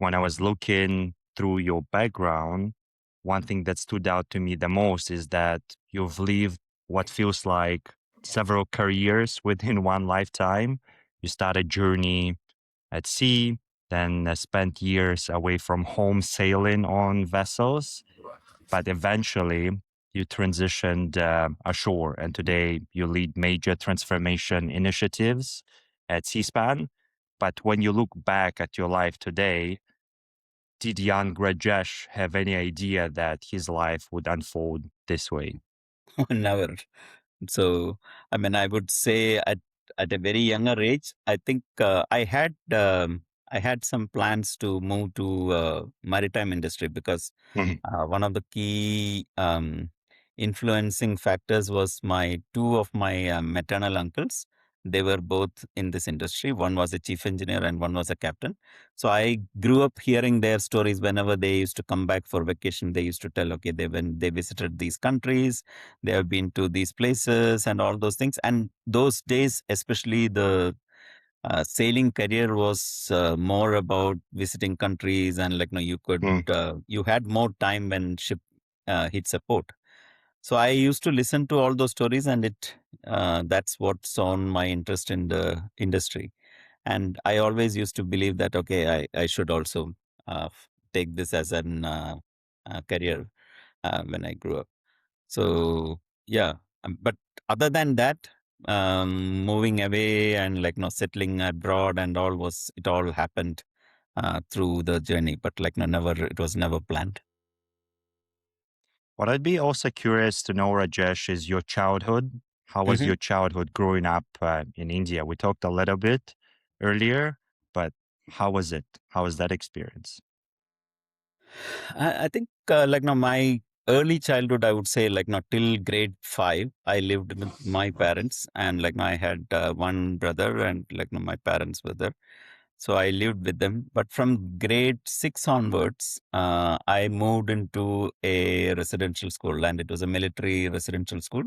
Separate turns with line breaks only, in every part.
when I was looking through your background, one thing that stood out to me the most is that you've lived what feels like several careers within one lifetime. You start a journey at sea, then spent years away from home sailing on vessels, but eventually you transitioned ashore, and today you lead major transformation initiatives at Seaspan. But when you look back at your life today, did young Rajesh have any idea that his life would unfold this way?
Never. So, I mean, I would say at a very younger age, I think I had some plans to move to maritime industry because
Mhm.
one of the key influencing factors was my two of my maternal uncles. They were both in this industry. One was a chief engineer and one was a captain. So I grew up hearing their stories whenever they used to come back for vacation. They used to tell, okay, they visited these countries, they have been to these places and all those things. And those days, especially the sailing career was more about visiting countries, and like no,
Mm.
you had more time when ship hits a port. So I used to listen to all those stories, and it that's what sawn my interest in the industry. And I always used to believe that okay, I should also take this as an career when I grew up. So yeah, but other than that, moving away and like no settling abroad and all was it all happened through the journey, but like no, never it was never planned.
What I'd be also curious to know, Rajesh, is your childhood. How was
Hmm.
your childhood growing up in India? We talked a little bit earlier, but how was it? How was that experience?
I think like no my early childhood, I would say like not till grade 5, I lived with my parents, and like no, I had one brother, and like no, my parents were there. So I lived with them. But from grade 6 onwards, I moved into a residential school, and it was a military residential school.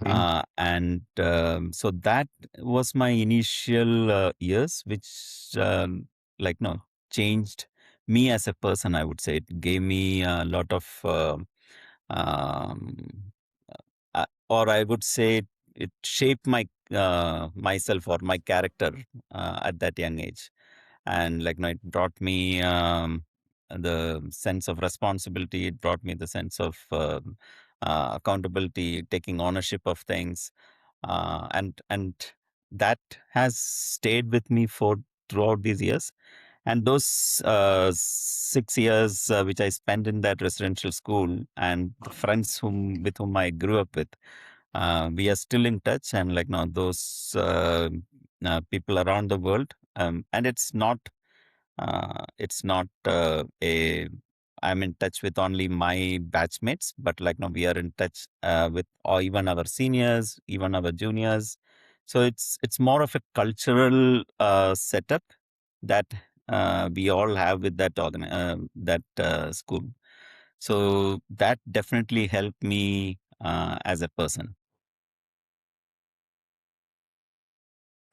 Mm.
And so that was my initial years, which like no changed me as a person. I would say it gave me a lot of, um, or I would say it shaped my myself or my character at that young age. And like no, it brought me the sense of responsibility. It brought me the sense of accountability, taking ownership of things, and that has stayed with me for throughout these years. And those 6 years which I spent in that residential school, and the friends with whom I grew up with, we are still in touch. And like now those people around the world, and it's not a I'm in touch with only my batchmates, but like now we are in touch with or even our seniors, even our juniors. So it's more of a cultural setup that we all have with that school. So that definitely helped me as a person.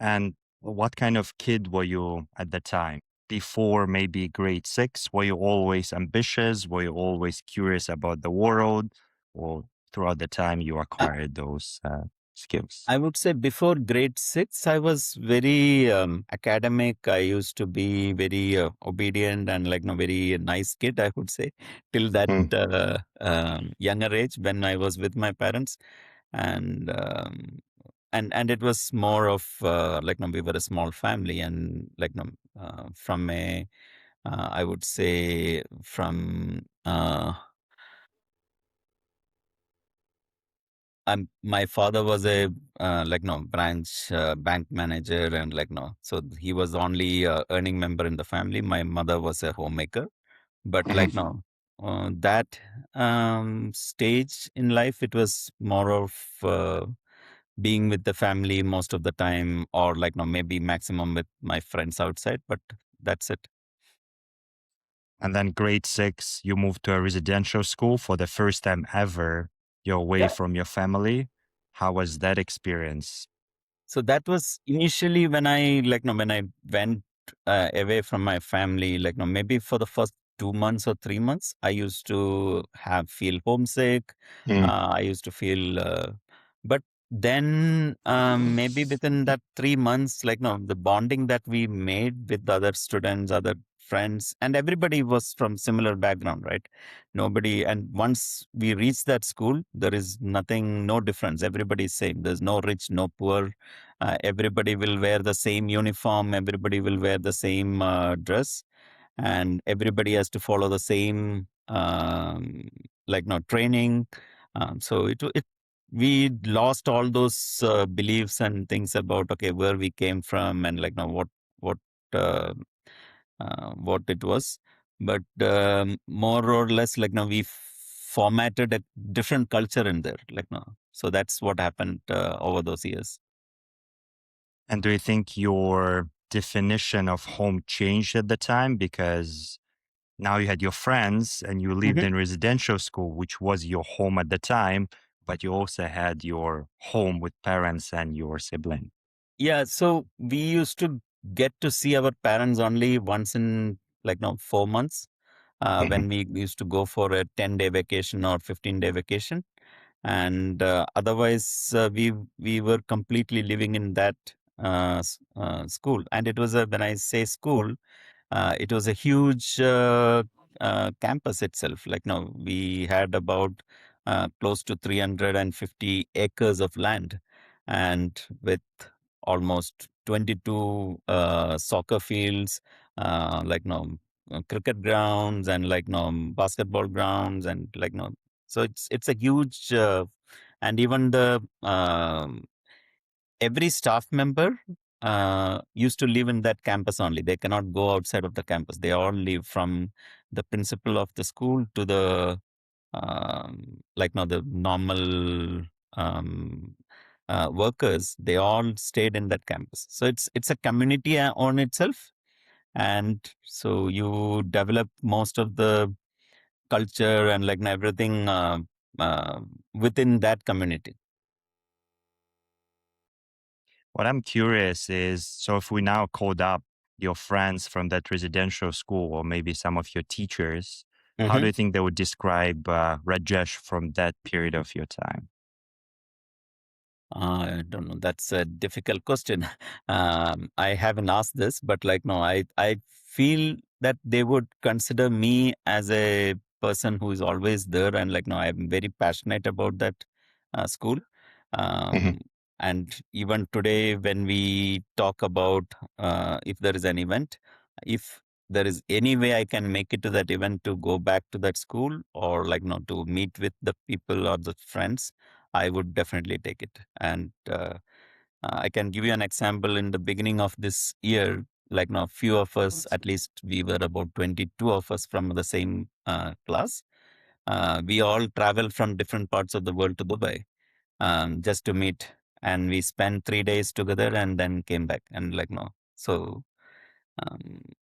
And what kind of kid were you at the time? Before maybe grade 6, were you always ambitious? Were you always curious about the world? Or throughout the time you acquired those skills?
I would say before grade 6, I was very academic. I used to be very obedient and like no very nice kid, I would say, till that
Mm.
younger age when I was with my parents. And and it was more of like no, we were a small family, and like no, from a I would say from my father was a like no branch bank manager, and like no, so he was the only earning member in the family. My mother was a homemaker, but like
Mhm.
no, that stage in life, it was more of being with the family most of the time, or like no, maybe maximum with my friends outside, but that's it.
And then grade 6, you moved to a residential school for the first time ever. You're away from your family. How was that experience?
So that was initially when I like no when I went away from my family, like no, maybe for the first 2 months or 3 months, I used to have feel homesick.
Mm.
I used to feel, but then maybe within that 3 months, like no, the bonding that we made with the other students, other friends, and everybody was from similar background, right? Nobody, and once we reach that school, there is nothing, no difference. Everybody's same. There's no rich, no poor. Everybody will wear the same uniform. Everybody will wear the same dress, and everybody has to follow the same, like no training. So it we lost all those beliefs and things about, okay, where we came from, and like now what uh, what it was. But more or less, like now we formatted a different culture in there, like now. So that's what happened over those years.
And do you think your definition of home changed at the time? Because now you had your friends and you lived in residential school, which was your home at the time, but you also had your home with parents and your sibling.
Yeah, so we used to get to see our parents only once in, like now, 4 months,
Mhm.
when we used to go for a 10-day vacation or 15-day vacation. And otherwise, we were completely living in that school. And it was a, when I say school, it was a huge campus itself. Like now, we had about close to 350 acres of land, and with almost 22 soccer fields, like now cricket grounds, and like now basketball grounds, and like now. So it's a huge, and even the every staff member used to live in that campus only. They cannot go outside of the campus. They all live, from the principal of the school to the, like now the normal um, workers. They all stayed in that campus. So it's a community on itself, and so you develop most of the culture and like everything uh, within that community.
What I'm curious is, so if we now called up your friends from that residential school, or maybe some of your teachers, how do
Mm-hmm.
you think they would describe Rajesh from that period of your time?
I don't know. That's a difficult question. I haven't asked this, but like, no, I feel that they would consider me as a person who is always there, and like, no, I'm very passionate about that school.
Mhm.
Um, and even today, when we talk about if there is an event, if there is any way I can make it to that event to go back to that school, or like, no, to meet with the people or the friends, I would definitely take it. And I can give you an example. In the beginning of this year, like now, few of us, at least we were about 22 of us from the same class. We all traveled from different parts of the world to Dubai, just to meet. And we spent 3 days together and then came back. And like, no. So,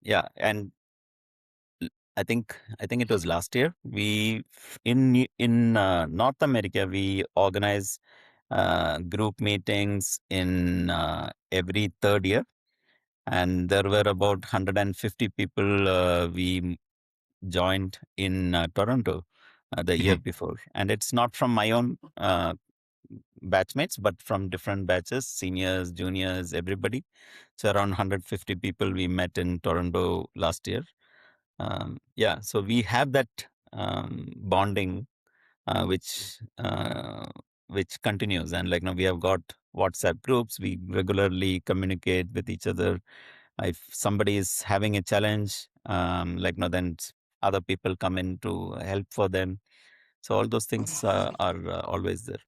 yeah. And I think it was last year. In North America, we organize group meetings in every third year, and there were about 150 people we joined in Toronto the year
Mhm.
before. And it's not from my own batchmates, but from different batches, seniors, juniors, everybody. So around 150 people we met in Toronto last year. Yeah, so we have that bonding, uh, which uh, which continues. And like now, we have got WhatsApp groups. We regularly communicate with each other. If somebody is having a challenge, like now, then other people come in to help for them. So all those things are always there.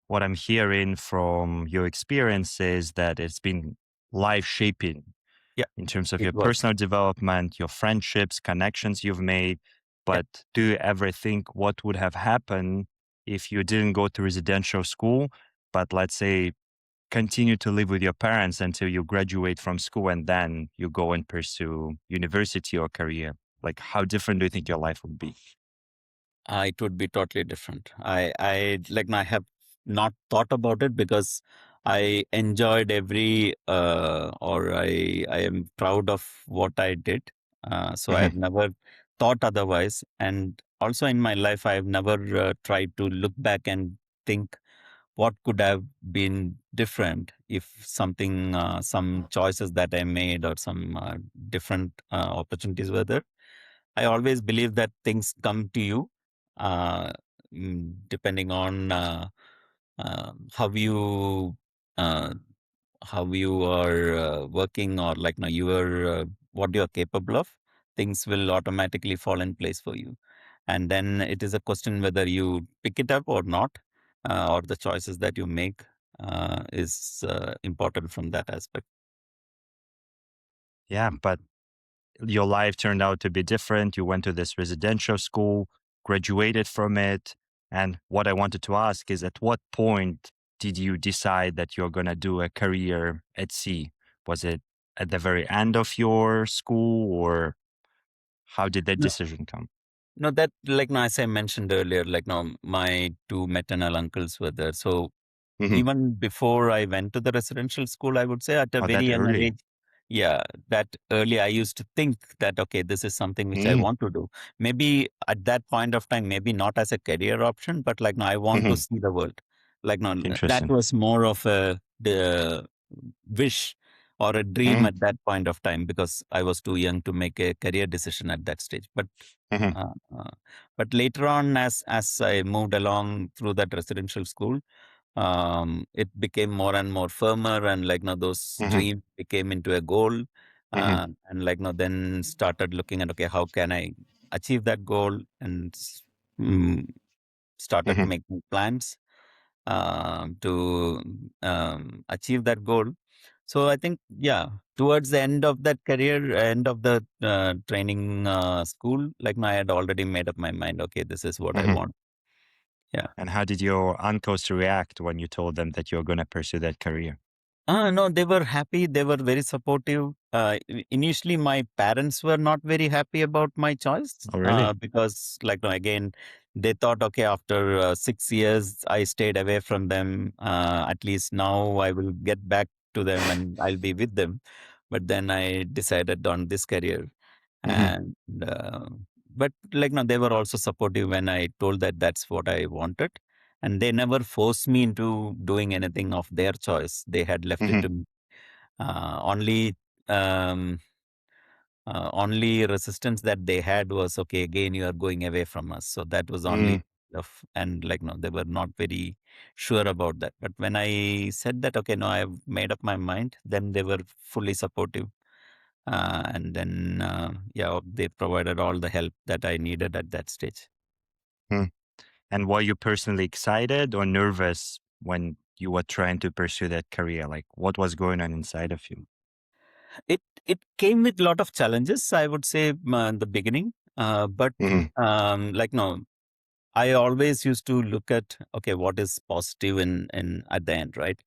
What I'm hearing from your experience is that it's been life shaping
Yeah,
in terms of
it
your
was.
personal development, your friendships, connections you've made.
Yeah.
But do you ever think what would have happened if you didn't go to residential school, but let's say continue to live with your parents until you graduate from school and then you go and pursue university or career? Like, how different do you think your life would be?
It would be totally different. I like I have not thought about it, because I enjoyed every or I am proud of what I did. So
Hmm.
I've never thought otherwise. And also in my life, I've never tried to look back and think what could have been different if something, some choices that I made or some different opportunities were there. I always believe that things come to you uh, depending on how you uh, are working, or like now you are what you are capable of. Things will automatically fall in place for you, and then it is a question whether you pick it up or not, or the choices that you make is important from that aspect.
Yeah, but your life turned out to be different. You went to this residential school, graduated from it. And what I wanted to ask is, at what point did you decide that you're going to do a career at sea? Was it at the very end of your school, or how did that
No,
decision come?
no, that like now, as I mentioned earlier, like now my two maternal uncles were there, so
Hmm.
even before I went to the residential school, I would say at a
Oh, that
very young
early.
age, yeah, that early I used to think that, okay, this is something which I
Mm-hmm.
want to do. Maybe at that point of time, maybe not as a career option, but like now I want to see the world. Like now that
Interesting.
was more of a the wish or a dream
Mm-hmm.
at that point of time, because I was too young to make a career decision at that stage.
Mm-hmm.
Uh, uh, but later on, as I moved along through that residential school, it became more and more firmer, and like now those
Mm-hmm.
dreams became into a goal,
Mm-hmm.
and like now then started looking at, okay, how can I achieve that goal, and mm, started
Mm-hmm.
making plans to achieve that goal. So I think, yeah, towards the end of that career, end of the training school, like now I had already made up my mind, okay, this is what I
Mm-hmm.
want. Yeah.
And how did your uncles react when you told them that you're going to pursue that career?
No, they were happy. They were very supportive. Initially, my parents were not very happy about my choice
Oh, really?
because, like, no, again, they thought, okay, after 6 years, I stayed away from them. At least now I will get back to them and I'll be with them. But then I decided on this career.
Mm-hmm.
And, uh, but like, no, they were also supportive when I told that that's what I wanted, and they never forced me into doing anything of their choice. They had left it
Mm-hmm.
to me. Only um, only resistance that they had was, okay, again you are going away from us. So that was
Mm-hmm.
only of, and like no, they were not very sure about that. But when I said that, okay, no, I've made up my mind, then they were fully supportive. And then yeah, they provided all the help that I needed at that stage.
And were you personally excited or nervous when you were trying to pursue that career? Like, what was going on inside of you?
It came with a lot of challenges, I would say, in the beginning. But
Hmm.
like no, I always used to look at, okay, what is positive in at the end, right?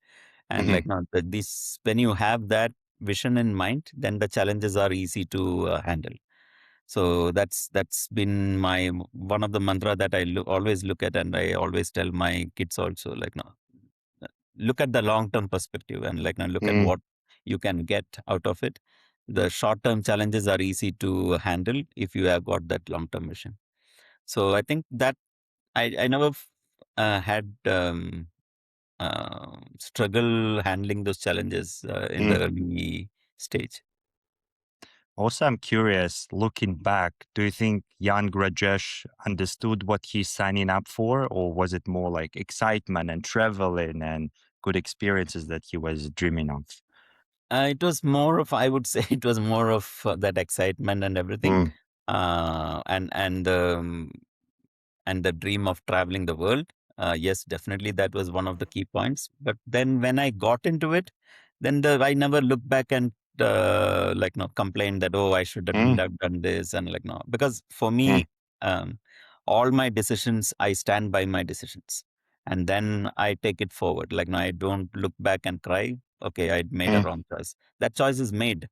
And
Hmm.
like no, this when you have that vision in mind, then the challenges are easy to handle. So that's been my one of the mantra that I always look at, and I always tell my kids also, like no, look at the long term perspective, and like now look at
Hmm.
what you can get out of it. The short term challenges are easy to handle if you have got that long term vision. So I think that I never had struggle handling those challenges in
Hmm.
the early stage.
Also, I'm curious, looking back, do you think young Rajesh understood what he's signing up for, or was it more like excitement and traveling and good experiences that he was dreaming of?
It was more of, I would say, it was more of that excitement and everything,
Mm,
and and the dream of traveling the world. Yes, definitely that was one of the key points. But then when I got into it, then I never looked back and like no complained that, oh, I should
mm,
have done this, and like no, because for
mm,
me, um, all my decisions, I stand by my decisions, and then I take it forward. Like no, I don't look back and cry. Okay, I made a
mm,
wrong choice. That choice is made.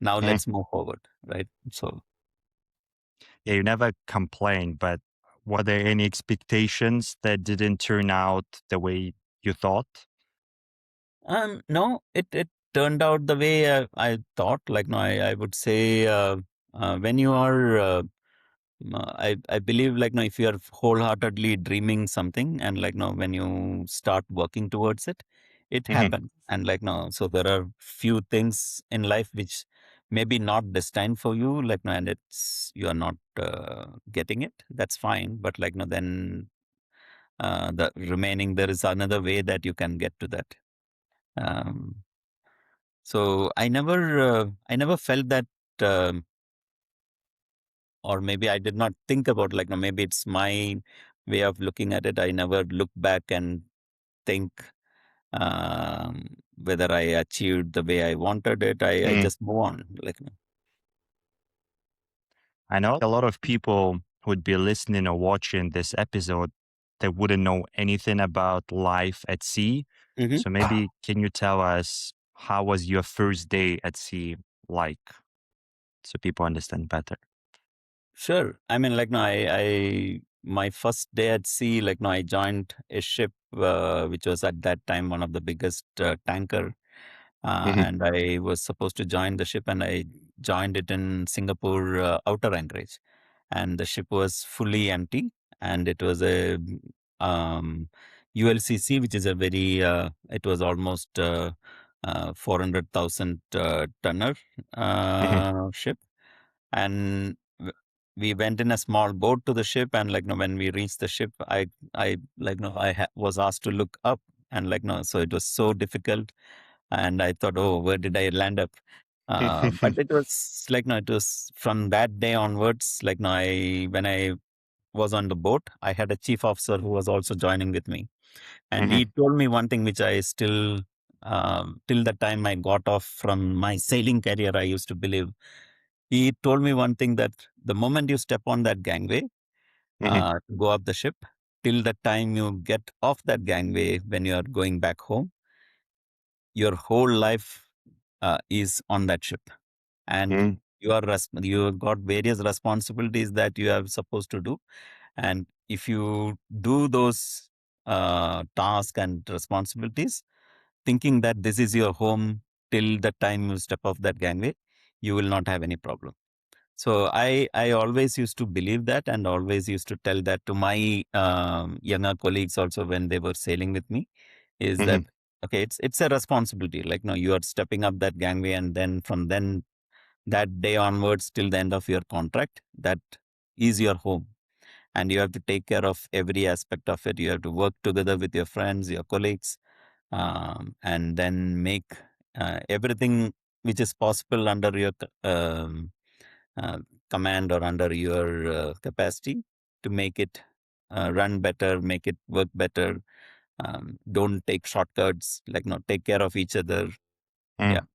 Now
mm.
let's move forward, right? So
Yeah, you never complained, but were there any expectations that didn't turn out the way you thought?
No, it turned out the way I thought. Like, no, I would say when you are, I believe, like, no, if you are wholeheartedly dreaming something, and like, no, when you start working towards it, it
Hmm.
happens. And like, no, so there are few things in life which maybe not destined for you, like, no, and it's you are not getting it. That's fine, but like, no, then the remaining there is another way that you can get to that. Um, so I never felt that, um, or maybe I did not think about, like, no, maybe it's my way of looking at it. I never look back and think whether I achieved the way I wanted it. I
Hmm.
just move on. Like,
I know a lot of people who'd be listening or watching this episode that wouldn't know anything about life at sea.
Mhm.
So maybe can you tell us how was your first day at sea like, so people understand better?
Sure. I mean, like, no, my first day at sea, like, no, I joined a ship, which was at that time one of the biggest tanker.
Hmm.
And I was supposed to join the ship, and I joined it in Singapore outer anchorage. And the ship was fully empty, and it was a ULCC, which is a very, it was almost 400,000 tonner
Hmm.
ship. And we went in a small boat to the ship, and like, no, when we reached the ship, I like, no, was asked to look up, and like, no, so it was so difficult, and I thought, oh, where did I land up? But it was like, no, it was from that day onwards. Like, no, I when I was on the boat, I had a chief officer who was also joining with me, and
Hmm.
he told me one thing which I still, till the time I got off from my sailing career, I used to believe. He told me one thing, that the moment you step on that gangway
Hmm.
to go up the ship, till the time you get off that gangway when you are going back home, your whole life is on that ship, and
Hmm.
you have got various responsibilities that you are supposed to do. And if you do those tasks and responsibilities, thinking that this is your home till the time you step off that gangway, you will not have any problem. So I always used to believe that, and always used to tell that to my younger colleagues also when they were sailing with me, is that
Hmm.
okay, it's a responsibility. Like, no, you are stepping up that gangway, and then from then that day onwards till the end of your contract, that is your home, and you have to take care of every aspect of it. You have to work together with your friends, your colleagues, and then make everything which is possible under your uh, command or under your capacity to make it run better, make it work better. Don't take shortcuts, like, no, take care of each other. Yeah.
Hmm.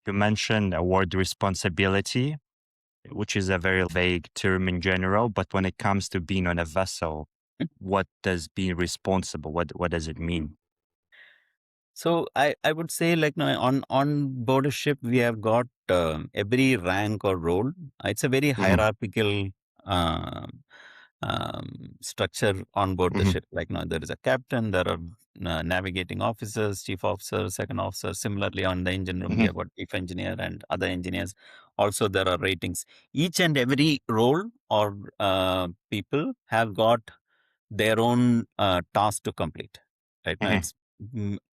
You mentioned a word responsibility, which is a very vague term in general, but when it comes to being on a vessel, what does being responsible, what does it mean?
So I would say, like, no, on board a ship we have got every rank or role. It's a very
Hmm.
hierarchical um, structure on board the
Hmm.
ship. Like, no, there is a captain, there are navigating officers, chief officer, second officer. Similarly, on the engine room we
Hmm.
have got chief engineer and other engineers. Also, there are ratings. Each and every role or people have got their own task to complete. Right now,
Hmm.
it's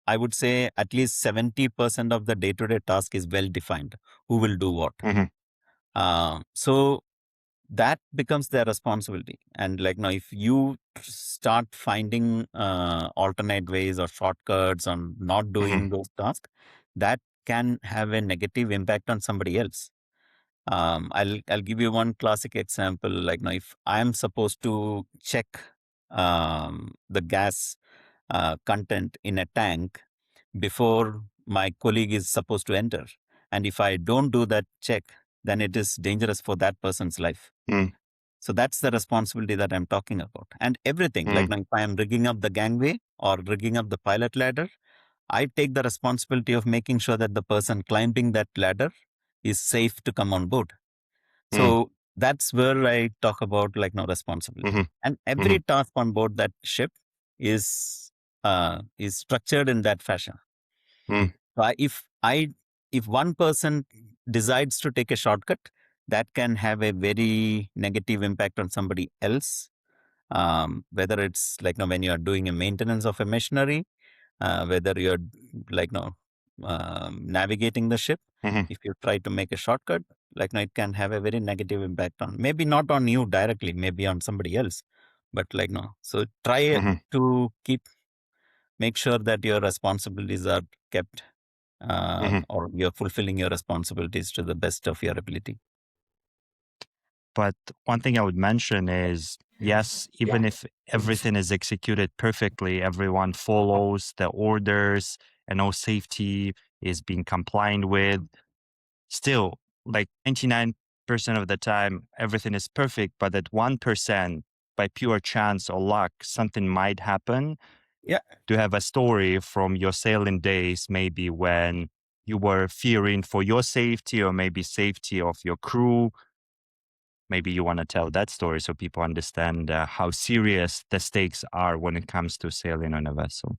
I would say at least 70% of the day-to-day task is well defined. Who will do what?
Hmm.
So that becomes their responsibility. And like, now, if you start finding alternate ways or shortcuts on not
Hmm.
doing those tasks, that can have a negative impact on somebody else. I'll give you one classic example. Like, now, if I'm supposed to check the gas content in a tank before my colleague is supposed to enter, and if I don't do that check, then it is dangerous for that person's life.
Hmm.
So that's the responsibility that I'm talking about. And everything, like,
Hmm.
now, if I am rigging up the gangway or rigging up the pilot ladder, I take the responsibility of making sure that the person climbing that ladder is safe to come on board.
Hmm.
So that's where I talk about, like, no, responsibility.
Hmm.
And
Hmm.
every task on board that ship is is structured in that fashion.
Mm,
So if one person decides to take a shortcut, that can have a very negative impact on somebody else. Whether it's like, when you are doing a maintenance of a machinery, whether you're like, navigating the ship,
mhm,
if you try to make a shortcut, like, it can have a very negative impact on, maybe not on you directly, maybe on somebody else, but like, no. So try
mhm.
to make sure that your responsibilities are kept,
Mhm.
or you're fulfilling your responsibilities to the best of your ability.
But one thing I would mention is yes, even if everything is executed perfectly, everyone follows the orders and all safety is being compliant with, still, like 99% of the time, everything is perfect. But at 1%, by pure chance or luck, something might happen.
Yeah.
Do you have a story from your sailing days, maybe when you were fearing for your safety or maybe safety of your crew? Maybe you want to tell that story so people understand how serious the stakes are when it comes to sailing on a vessel.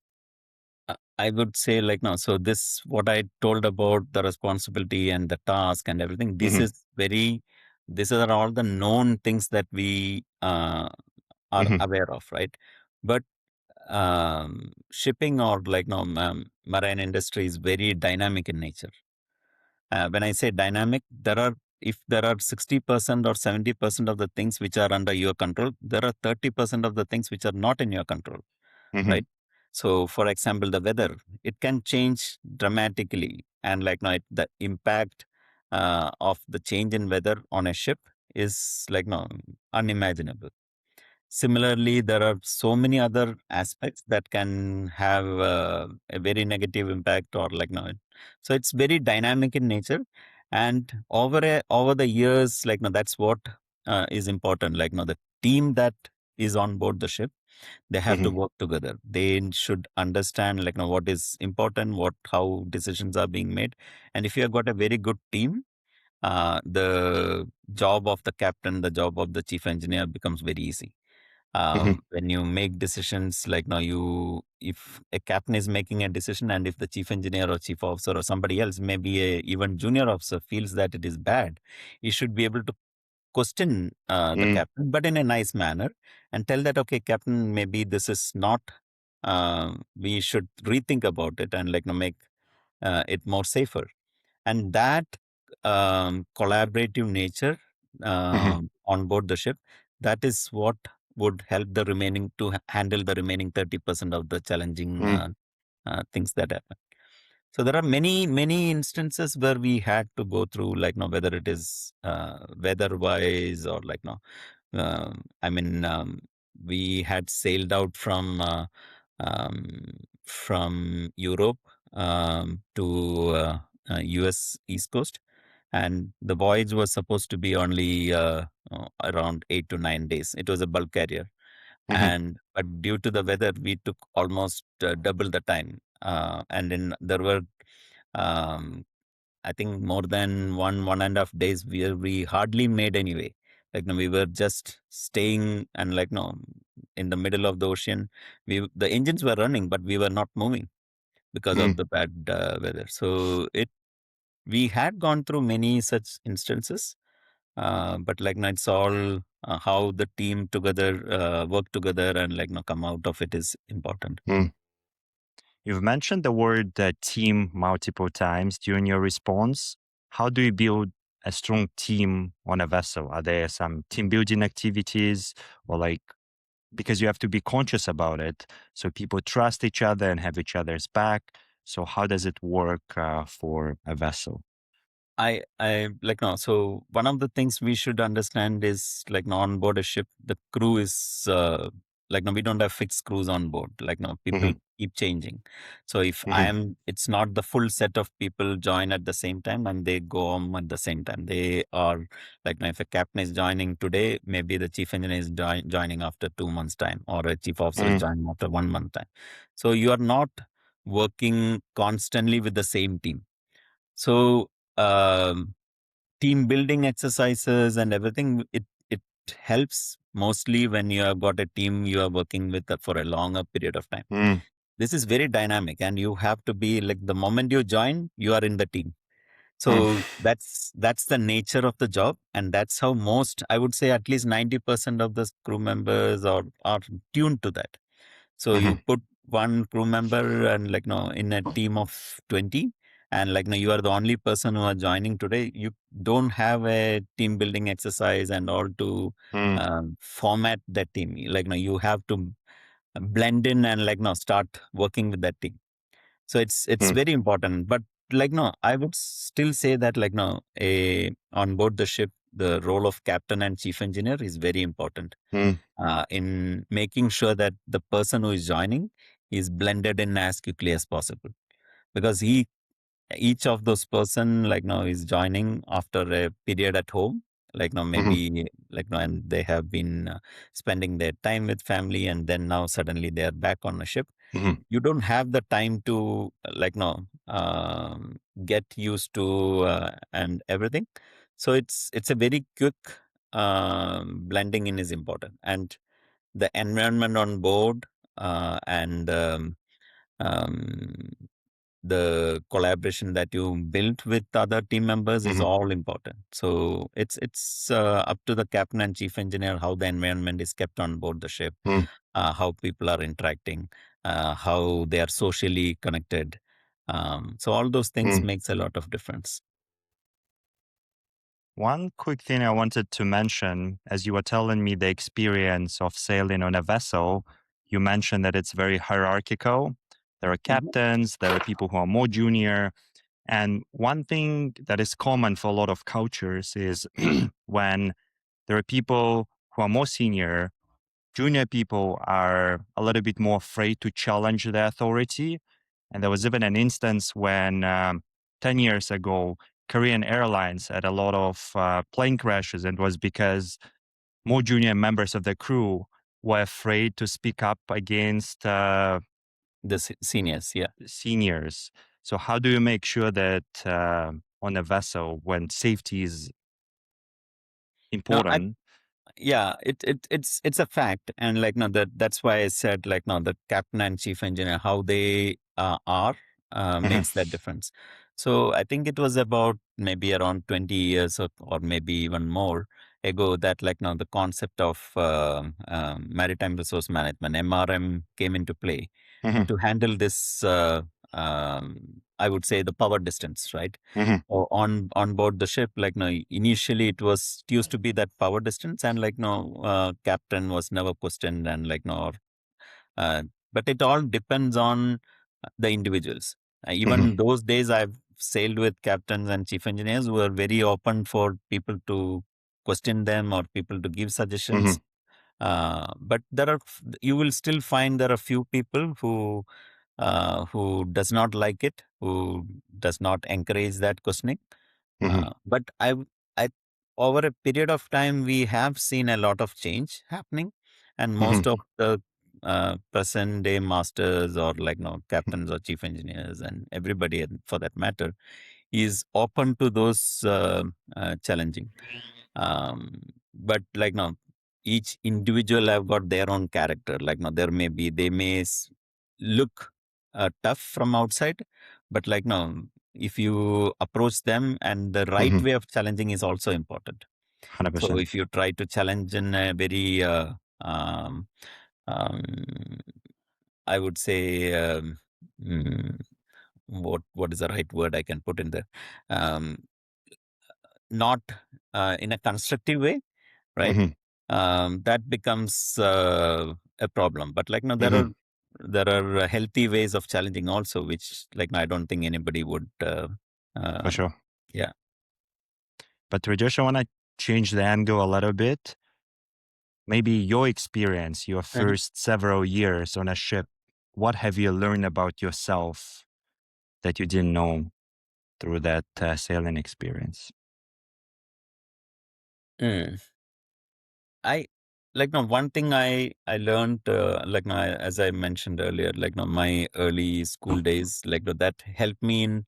I would say, like, no. So this, what I told about the responsibility and the task and everything, this
Hmm.
is very, these are all the known things that we are
Hmm.
aware of, right? But shipping, or like, no, marine industry is very dynamic in nature. When I say dynamic, if there are 60% or 70% of the things which are under your control, there are 30% of the things which are not in your control,
Hmm.
right? So, for example, the weather, it can change dramatically, and like, no, the impact of the change in weather on a ship is like, no, unimaginable. Similarly, there are so many other aspects that can have a very negative impact, or like, no. So it's very dynamic in nature, and over the years, like, no, that's what is important. Like, no, the team that is on board the ship, they have to
Hmm.
work together. They should understand, like, no, what is important, how decisions are being made, and if you have got a very good team, the job of the captain, the job of the chief engineer becomes very easy.
Hmm.
When you make decisions, like, now, if a captain is making a decision, and if the chief engineer or chief officer or somebody else, maybe a even junior officer, feels that it is bad, he should be able to question the
Hmm.
captain, but in a nice manner, and tell that, okay, captain, maybe this is not, we should rethink about it, and like, make it more safer. And that collaborative nature
Hmm.
on board the ship, that is what would help the remaining to handle the remaining 30% of the challenging
Hmm.
things that happen. So there are many instances where we had to go through, like, no, whether it is weather wise, or like, no, I mean, we had sailed out um, from Europe to US East Coast, and the voyage was supposed to be only around 8 to 9 days. It was a bulk carrier,
Hmm.
and but due to the weather, we took almost double the time, and then there were, um, I think, more than 1.5 days where we hardly made any way. Like, no, we were just staying, and like, no, in the middle of the ocean. The engines were running, but we were not moving because
Hmm.
of the bad weather. So we had gone through many such instances, but like, no, it's all how the team together work together, and like, no, come out of it is important.
Hmm. You've mentioned the word team multiple times during your response. How do you build a strong team on a vessel? Are there some team building activities or like, because you have to be conscious about it so people trust each other and have each other's back. So how does it work for a vessel?
I like, no. So one of the things we should understand is, like, no, on board a ship, the crew is like, no, we don't have fixed crews on board. Like, no, people
Hmm.
keep changing. So if
Hmm.
it's not the full set of people join at the same time and they go home at the same time. They are like, no, if a captain is joining today, maybe the chief engineer is joining after 2 months time, or a chief officer is
Hmm.
joining after 1 month time. So you are not working constantly with the same team. So um, team building exercises and everything, it helps mostly when you have got a team you are working with for a longer period of time.
Hmm.
this is very dynamic, and you have to be like, the moment you join, you are in the team.
Mm,
So that's the nature of the job, and that's how most, I would say, at least 90% of the crew members are tuned to that. So you
mhm,
put one crew member and like no in a team of 20, and like no you are the only person who are joining today. You don't have a team building exercise and all to
mm,
format that team. Like no you have to blend in and like no start working with that team. So it's
mm,
very important. But like no, I would still say that like no, a on board the ship, the role of captain and chief engineer is very important
mm,
in making sure that the person who is joining is blended in as quickly as possible, because each of those person like now is joining after a period at home, like now
mhm,
maybe like now, and they have been spending their time with family, and then now suddenly they are back on a ship.
mhm,
You don't have the time to like no get used to and everything. So it's a very quick blending in is important, and the environment on board and um, the collaboration that you built with other team members is
mhm,
all important. So it's up to the captain and chief engineer how the environment is kept on board the ship,
mm,
how people are interacting, how they are socially connected. So all those things
mm.
makes a lot of difference.
One quick thing I wanted to mention, as you were telling me the experience of sailing on a vessel, you mentioned that it's very hierarchical. There are
Mhm.
captains, there are people who are more junior. And one thing that is common for a lot of cultures is when there are people who are more senior, junior people are a little bit more afraid to challenge the authority. And there was even an instance when 10 years ago, Korean Airlines had a lot of plane crashes, and it was because more junior members of the crew were afraid to speak up against
The seniors, yeah.
seniors. So, how do you make sure that on a vessel, when safety is
No, I
important?
yeah, it's a fact, and like no, that's why I said like no, the captain and chief engineer how they are
Mhm,
makes that difference. So I think it was about maybe around 20 years or maybe even more ago that like now the concept of maritime resource management (MRM) came into play
mhm,
to handle this. I would say the power distance, right?
mhm,
On board the ship, like no, initially it used to be that power distance, and like no, captain was never questioned, and like no, uh, but it all depends on the individuals.
mhm,
Even those days, I've sailed with captains and chief engineers who are very open for people to question them or people to give suggestions.
mhm,
But you will still find there are few people who does not like it, who does not encourage that questioning.
mhm,
But I, over a period of time, we have seen a lot of change happening, and
mhm,
most of the present day masters or like no captains or chief engineers and everybody for that matter is open to those challenging. But like no, each individual have got their own character. Like no, they may look tough from outside, but like no, if you approach them, and the right
mhm,
way of challenging is also important. So
100%.
if you try to challenge in a very um, um, I would say mm, what is the right word I can put in there? Um, Not in a constructive way, right?
Mhm,
That becomes a problem. But like no,
mhm,
there are healthy ways of challenging also, which like no, I don't think anybody would.
for
Uh,
sure.
yeah.
But Rajesh, I want to change the angle a little bit. Maybe your experience, your
Mhm.
first several years on a ship, what have you learned about yourself that you didn't know through that sailing experience?
Mm. I like no one thing I learned like no, as I mentioned earlier, like no my early school days, like no, that helped me in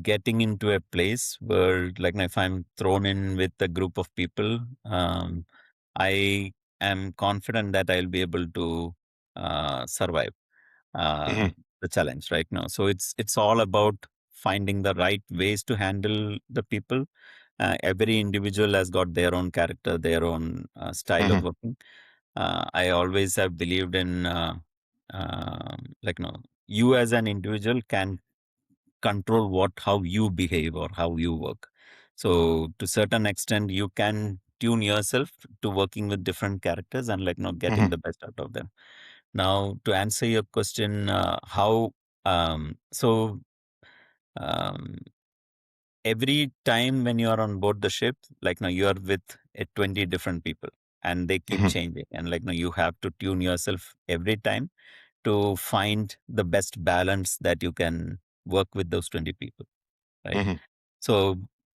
getting into a place where like if I'm thrown in with a group of people, I am confident that I'll be able to survive. uh,
Mhm.
the challenge right now. So it's all about finding the right ways to handle the people. Every individual has got their own character, their own style of
Mhm.
working. I always have believed in you as an individual can control what how you behave or how you work. So to certain extent, you can tune yourself to working with different characters and getting
Mhm.
the best out of them. Now, to answer your question, how so um, every time when you are on board the ship, you are with 20 different people and they keep
Mhm.
changing. And you have to tune yourself every time to find the best balance that you can work with those 20 people, right?
Mhm.
So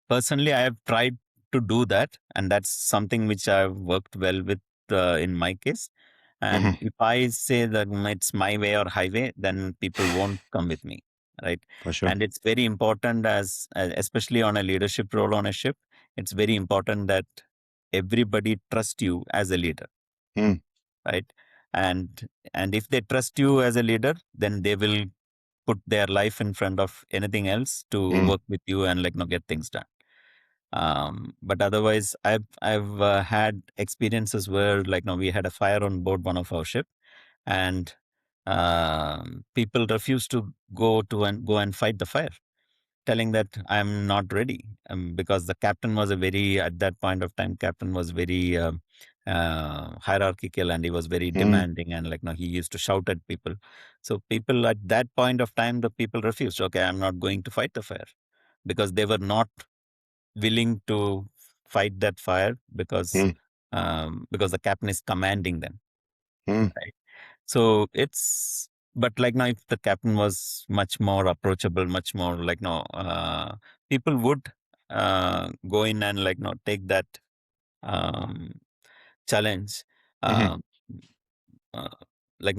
personally, I have tried to do that, and that's something which I've worked well with in my case. And
Mhm.
if I say that it's my way or highway, then people won't come with me, right?
For sure.
And it's very important, especially on a leadership role on a ship. It's very important that everybody trust you as a leader,
Mm.
right? And if they trust you as a leader, then they will put their life in front of anything else to
Mm.
work with you and get things done. But otherwise, I've had experiences where we had a fire on board one of our ship, and people refused to go and fight the fire, telling that I'm not ready, because the captain was a very at that point of time captain was very hierarchical, and he was very
Mm.
demanding, and he used to shout at people. So people at that point of time, the people refused. Okay, I'm not going to fight the fire, because they were not willing to fight that fire,
Mm.
because the captain is commanding them,
Mm.
right? So it's but now if the captain was much more approachable, much more people would go in and take that um, challenge
Mhm.
uh, uh,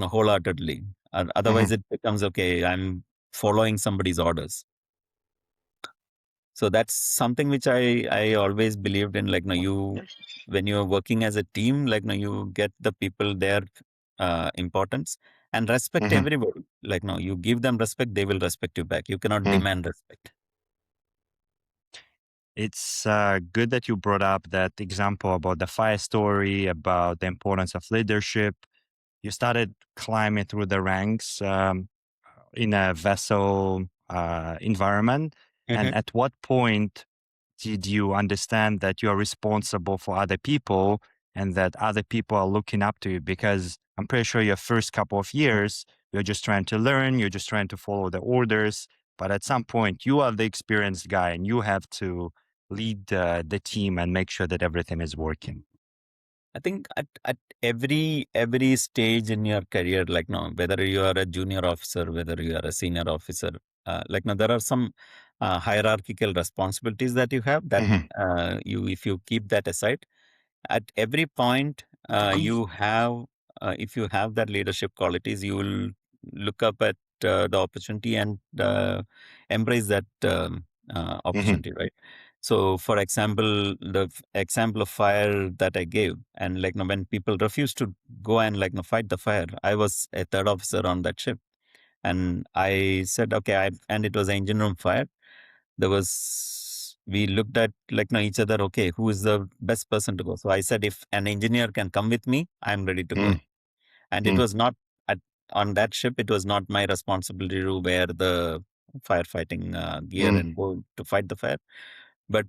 wholeheartedly. Otherwise,
Mhm.
it becomes okay. I'm following somebody's orders. So that's something which I always believed in. You when you're working as a team, you get the people their importance and respect
Mhm.
everybody. You give them respect, they will respect you back. You cannot
Mm.
demand respect.
It's good that you brought up that example about the fire story, about the importance of leadership. You started climbing through the ranks in a vessel environment. And
Hmm.
at what point did you understand that you are responsible for other people and that other people are looking up to you? Because I'm pretty sure your first couple of years, you're just trying to learn, you're just trying to follow the orders. But at some point, you are the experienced guy and you have to lead the team and make sure that everything is working.
I think at every stage in your career, now whether you are a junior officer, whether you are a senior officer, now there are some hierarchical responsibilities that you have that
Hmm.
you if you keep that aside, at every point you have if you have that leadership qualities, you will look up at the opportunity and embrace that
Hmm.
opportunity, right? So for example, the example of fire that I gave, and when people refused to go and fight the fire, I was a third officer on that ship, and I said okay, and it was an engine room fire. There was we looked at each other, okay, who is the best person to go? So I said if an engineer can come with me, I'm ready to go.
Hmm.
And it
Hmm.
was not at, on that ship, it was not my responsibility to wear the firefighting gear
Hmm.
and go to fight the fire. But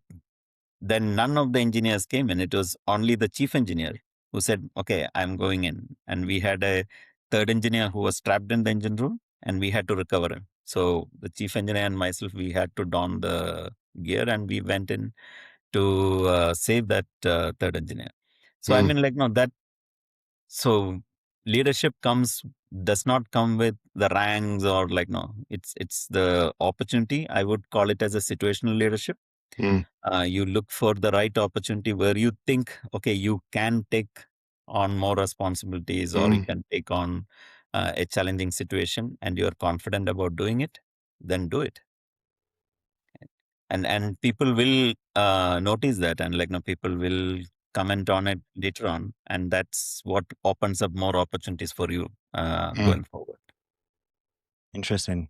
then none of the engineers came in. It was only the chief engineer who said, okay, I'm going in. And we had a third engineer who was trapped in the engine room, and we had to recover him. So the chief engineer and myself, we had to don the gear, and we went in to save that third engineer. So I
Hmm.
mean, no, that so leadership does not come with the ranks or no, it's the opportunity. I would call it as a situational leadership.
Hmm.
You look for the right opportunity where you think, okay, you can take on more responsibilities, or you
Hmm.
can take on a challenging situation, and you're confident about doing it, then do it. And people will notice that, and people will comment on it later on, and that's what opens up more opportunities for you
Hmm.
going forward.
Interesting.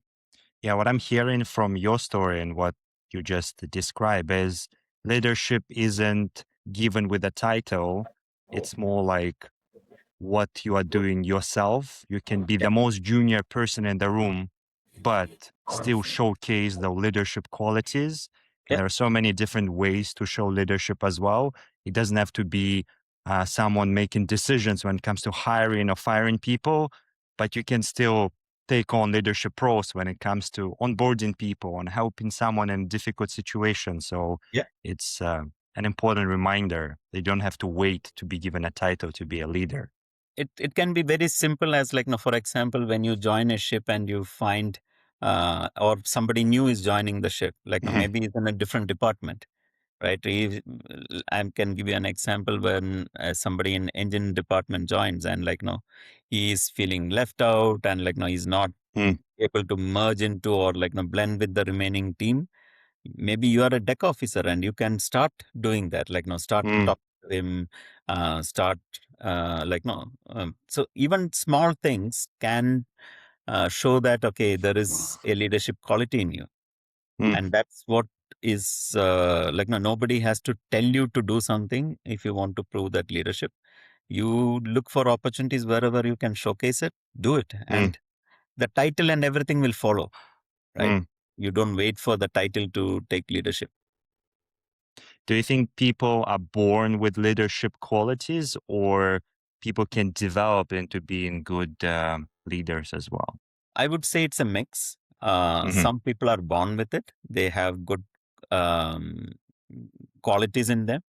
Yeah, what I'm hearing from your story and what you just described is leadership isn't given with a title. It's more like what you are doing yourself. You can be
Yeah,
the most junior person in the room, but still showcase the leadership qualities. And
yeah,
there are so many different ways to show leadership as well. It doesn't have to be someone making decisions when it comes to hiring or firing people, but you can still take on leadership roles when it comes to onboarding people and helping someone in difficult situations. So
yeah.
it's an important reminder. They don't have to wait to be given a title to be a leader.
It can be very simple as like, for example, when you join a ship and you find or somebody new is joining the ship, like
Mhm,
maybe it's in a different department, right? I can give you an example when somebody in engine department joins and like no, he is feeling left out and like no, he's not
mm,
able to merge into or like no blend with the remaining team. Maybe you are a deck officer and you can start doing that, like no, start
mm,
talk to him, start like no. So even small things can show that okay, there is a leadership quality in you,
mm,
and that's what is like no, nobody has to tell you to do something if you want to prove that leadership. You look for opportunities wherever you can showcase it, do it,
mm,
and the title and everything will follow, right?
mm.
You don't wait for the title to take leadership.
Do you think people are born with leadership qualities, or people can develop into being good leaders as well?
I would say it's a mix.
Hmm.
Some people are born with it. They have good um, qualities in them,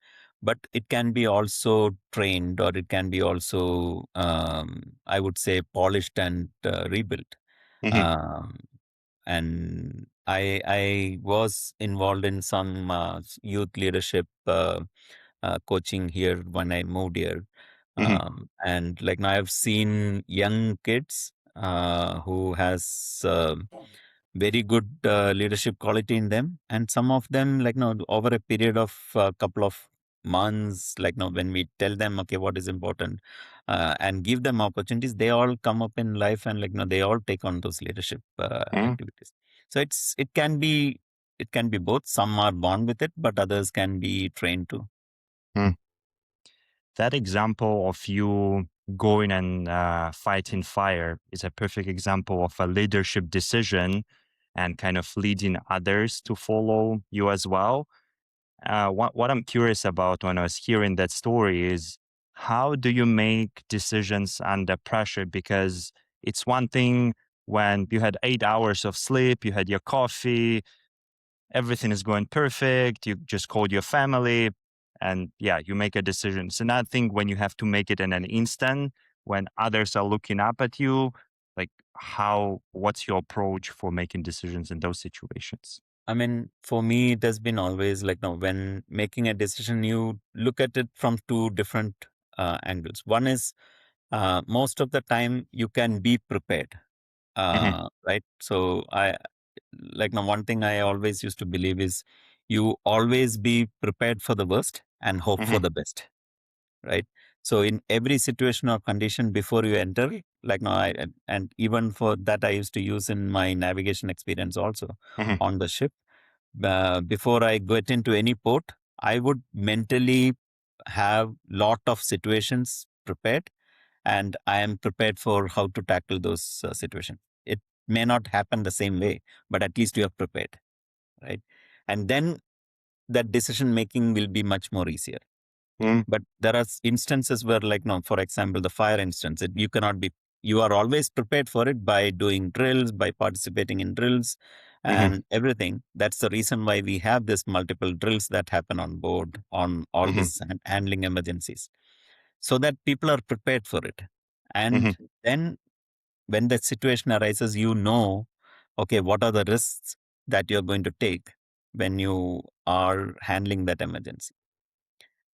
but it can be also trained or it can be also, I would say, polished and rebuilt.
Hmm.
Um, and I was involved in some youth leadership coaching here when I moved here.
Hmm.
And like now I've seen young kids who has very good leadership quality in them, and some of them like now over a period of a couple of months, like now when we tell them okay what is important and give them opportunities, they all come up in life and like now they all take on those leadership
Hmm.
activities. So it can be both. Some are born with it, but others can be trained too.
Mm. That example of you going and fighting fire is a perfect example of a leadership decision and kind of leading others to follow you as well. What I'm curious about when I was hearing that story is how do you make decisions under pressure? Because it's one thing when you had 8 hours of sleep, you had your coffee, everything is going perfect, you just called your family, and yeah, you make a decision. It's another thing when you have to make it in an instant, when others are looking up at you. Like, what's your approach for making decisions in those situations?
I mean, for me, it has been always like, no, when making a decision, you look at it from two different angles. One is most of the time you can be prepared,
Hmm.
right? So I like now one thing I always used to believe is you always be prepared for the worst and hope for
Hmm.
the best, right? So in every situation or condition before you enter, like now and even for that I used to use in my navigation experience also
Hmm.
on the ship. Before I get into any port, I would mentally have lot of situations prepared, and I am prepared for how to tackle those situations. It may not happen the same way, but at least you are prepared, right? And then that decision making will be much more easier.
Hmm.
But there are instances where, like, no, for example, the fire instance, you cannot be, you are always prepared for it by doing drills, by participating in drills
Hmm.
and everything. That's the reason why we have this multiple drills that happen on board on all
Hmm.
this handling emergencies so that people are prepared for it.
Hmm.
And then when that situation arises, you know, okay, what are the risks that you're going to take when you are handling that emergency.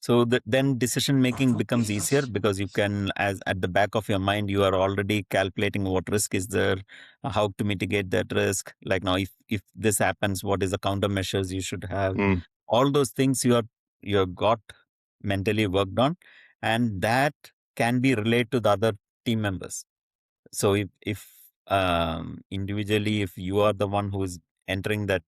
So then decision making becomes easier because you can, as at the back of your mind, you are already calculating what risk is there, how to mitigate that risk. Like now, if this happens, what is the countermeasures you should have?
Hmm.
All those things you have got mentally worked on, and that can be relayed to the other team members. So if individually, if you are the one who is entering that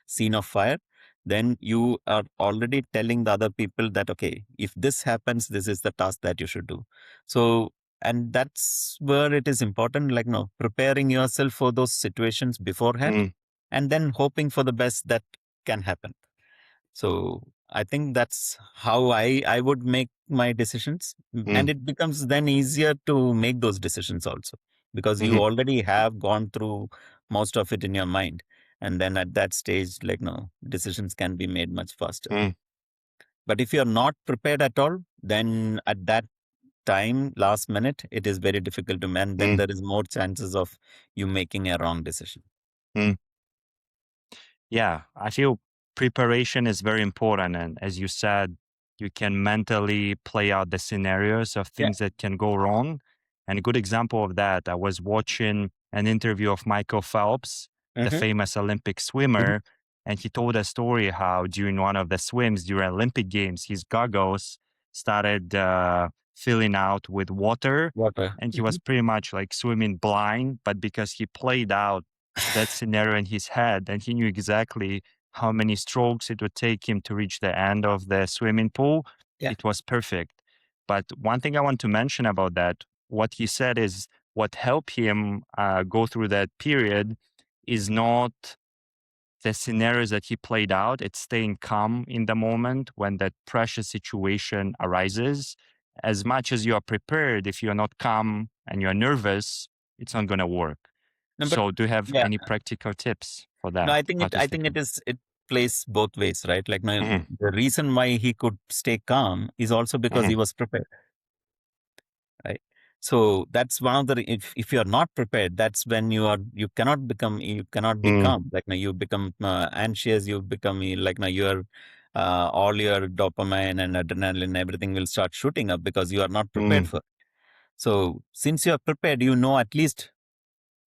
scene of fire, then you are already telling the other people that, okay, if this happens, this is the task that you should do. So, and that's where it is important, like, no, preparing yourself for those situations beforehand
mm,
and then hoping for the best that can happen. So I think that's how I would make my decisions. And
mm,
it becomes then easier to make those decisions also, because you
mhm,
already have gone through most of it in your mind. And then at that stage, like, no, decisions can be made much faster.
mm,
But if you're not prepared at all, then at that time, last minute, it is very difficult to man. Then
mm,
there is more chances of you making a wrong decision.
mm. Yeah, I feel preparation is very important. And as you said, you can mentally play out the scenarios of
Yeah.
things that can go wrong. And a good example of that, I was watching an interview of Michael Phelps, the
Hmm.
famous Olympic swimmer, and he told a story how during one of the swims during Olympic Games, his goggles started filling out with water.
Water.
And he was pretty much like swimming blind, but because he played out that scenario in his head and he knew exactly how many strokes it would take him to reach the end of the swimming pool.
Yeah.
It was perfect. But one thing I want to mention about that, what he said is what helped him go through that period is not the scenarios that he played out. It's staying calm in the moment when that pressure situation arises. As much as you are prepared, if you're not calm and you're nervous, it's not going to work.
No, but
So, do you have
yeah.
any practical tips for
No,
that?
I think
How
it.
to
I
stay
think it
calm?
is. It plays both ways, right? Like, now,
Mhm,
the reason why he could stay calm is also because
mhm,
he was prepared, right? So that's one of the. If you are not prepared, that's when you cannot become. You cannot be
mm,
calm. Like, now you become anxious. You become like, now you're. All your dopamine and adrenaline, everything will start shooting up because you are not prepared
mm.
for it. So since you are prepared, you know at least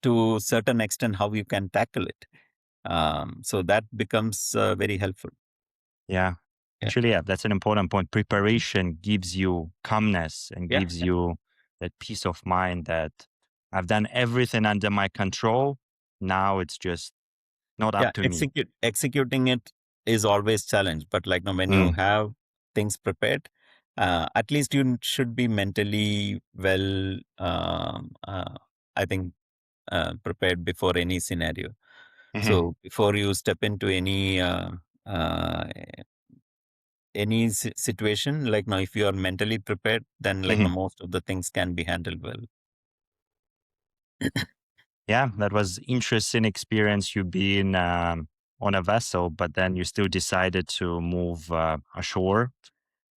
to certain extent how you can tackle it. So that becomes very helpful.
Yeah.
Yeah.
Actually, yeah, that's an important point. Preparation gives you calmness and
Yeah.
gives you that peace of mind that I've done everything under my control. Now it's just not
Yeah.
up to me.
Executing it is always challenge, but like, now, when you
Mm,
have things prepared, at least you should be mentally well, I think, prepared before any scenario.
mhm,
So before you step into uh, any situation, like, now, if you are mentally prepared, then, like, now,
mhm.
most of the things can be handled well.
Yeah, that was interesting experience you being on a vessel, but then you still decided to move ashore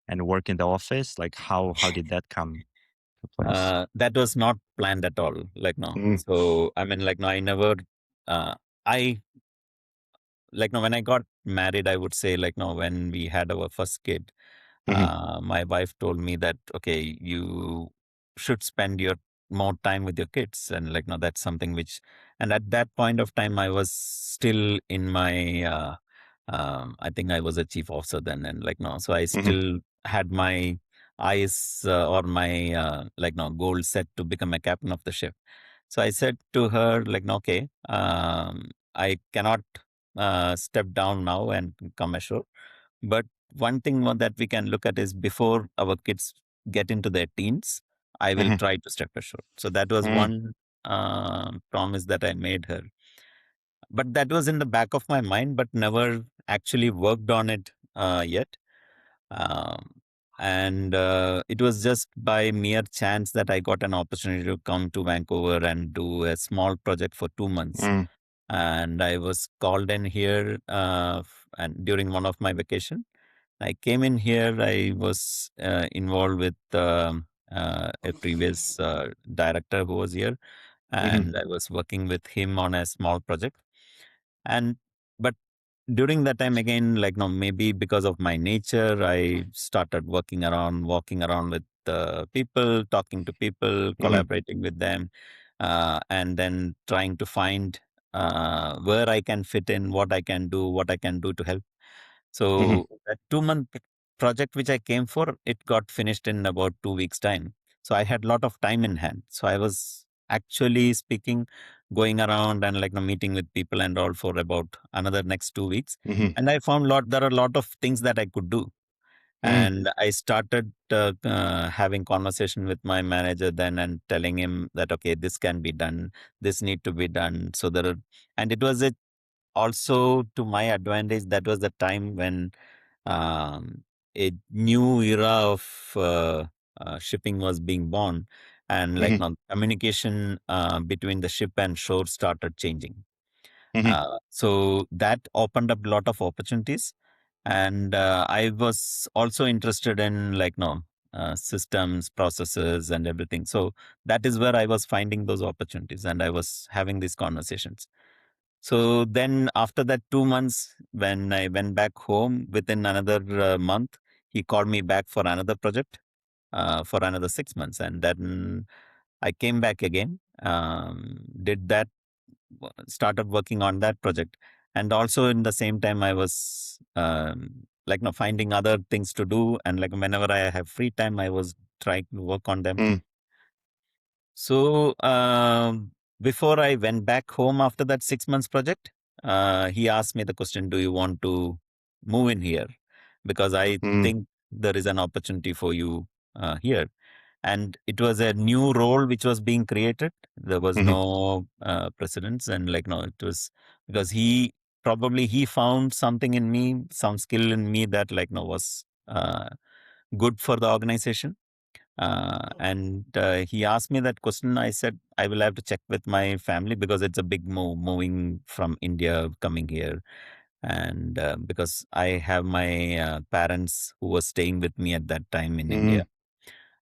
and work in the office. Like how did that come to place?
That was not planned at all. Like, no.
Mm,
So I mean, like, no, I never. I like, no, when I got married, I would say, like, no, when we had our first kid,
mhm,
my wife told me that, okay, you should spend your more time with your kids, and, like, no, that's something which. And at that point of time, I was still in my. I think I was a chief officer then, and, like, no, so I
mhm,
still had my eyes or my like, no, goal set to become a captain of the ship. So I said to her, like, no, okay, I cannot step down now and come ashore. But one thing that we can look at is, before our kids get into their teens, I will
mhm,
try to step ashore. So that was
mm,
one promise that I made her. But that was in the back of my mind, but never actually worked on it yet. Um, and it was just by mere chance that I got an opportunity to come to Vancouver and do a small project for 2 months.
mm,
And I was called in here, and during one of my vacation, I came in here. I was involved with a previous director who was here,
mhm,
and I was working with him on a small project. And but during that time again, like, no, maybe because of my nature, I started working around, walking around with people, talking to people,
mhm,
collaborating with them, and then trying to find where I can fit in, what I can do to help.
mhm.
So that 2 month project which I came for, it got finished in about 2 weeks time. So I had a lot of time in hand. So I was actually speaking, going around and like meeting with people and all for about another next 2 weeks.
Mhm.
And I found there are a lot of things that I could do.
Mm.
And I started having conversation with my manager then and telling him that, okay, this can be done, this need to be done. So there are, and it was also to my advantage. That was the time when um, a new era of shipping was being born, and like
Mhm.
now communication between the ship and shore started changing.
Mhm.
So that opened up a lot of opportunities, and I was also interested in like no systems, processes, and everything. So that is where I was finding those opportunities, and I was having these conversations. So then, after that 2 months, when I went back home, within another month, he called me back for another project for another 6 months, and then I came back again, did that, started working on that project, and also in the same time, I was like no finding other things to do, and like whenever I have free time, I was trying to work on them.
Mm.
So before I went back home after that 6 months project, he asked me the question, "Do you want to move in here? Because I
Mm.
think there is an opportunity for you here." And it was a new role which was being created. There was
Mhm.
no precedence, and like no, it was because he found something in me, some skill in me that like no was good for the organization, and he asked me that question. I said, I will have to check with my family because it's a big move moving from India coming here. And because I have my parents who were staying with me at that time in India.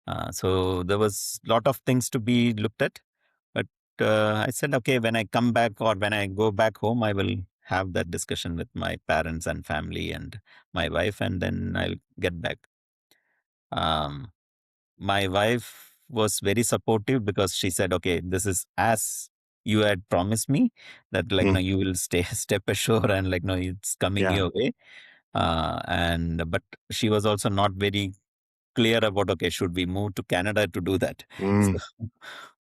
Mm.
So there was a lot of things to be looked at. But I said, okay, when I come back or when I go back home, I will have that discussion with my parents and family and my wife, and then I'll get back. Um, my wife was very supportive because she said, okay, this is as you had promised me that like no
Mm.
you will stay step ashore and like no it's coming
Yeah.
your way. And but she was also not very clear about, okay, should we move to Canada to do that. So,
Mm.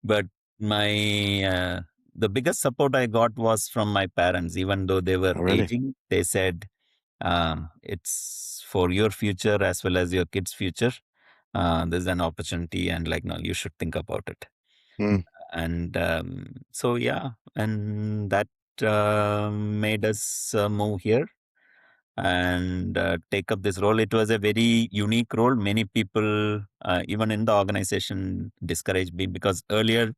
but my the biggest support I got was from my parents. Even though they were
Oh, really?
aging, they said, it's for your future as well as your kids future. There's an opportunity, and like no you should think about it.
Mm.
And so yeah, and that made us move here and take up this role. It was a very unique role. Many people, even in the organization, discouraged me because earlier,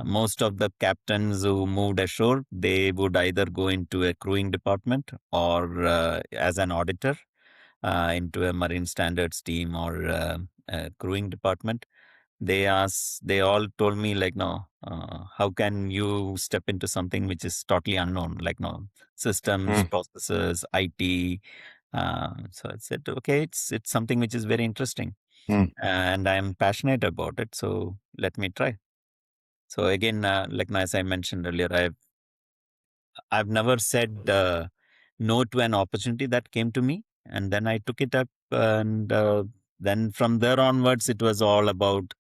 most of the captains who moved ashore, they would either go into a crewing department or as an auditor into a marine standards team or a crewing department. They all told me like, no, how can you step into something which is totally unknown, like no systems,
Mm.
processes, IT. So I said, okay, it's something which is very interesting,
Mm.
and I'm passionate about it. So let me try. So again, like as I mentioned earlier, I've never said no to an opportunity that came to me, and then I took it up, and then from there onwards, it was all about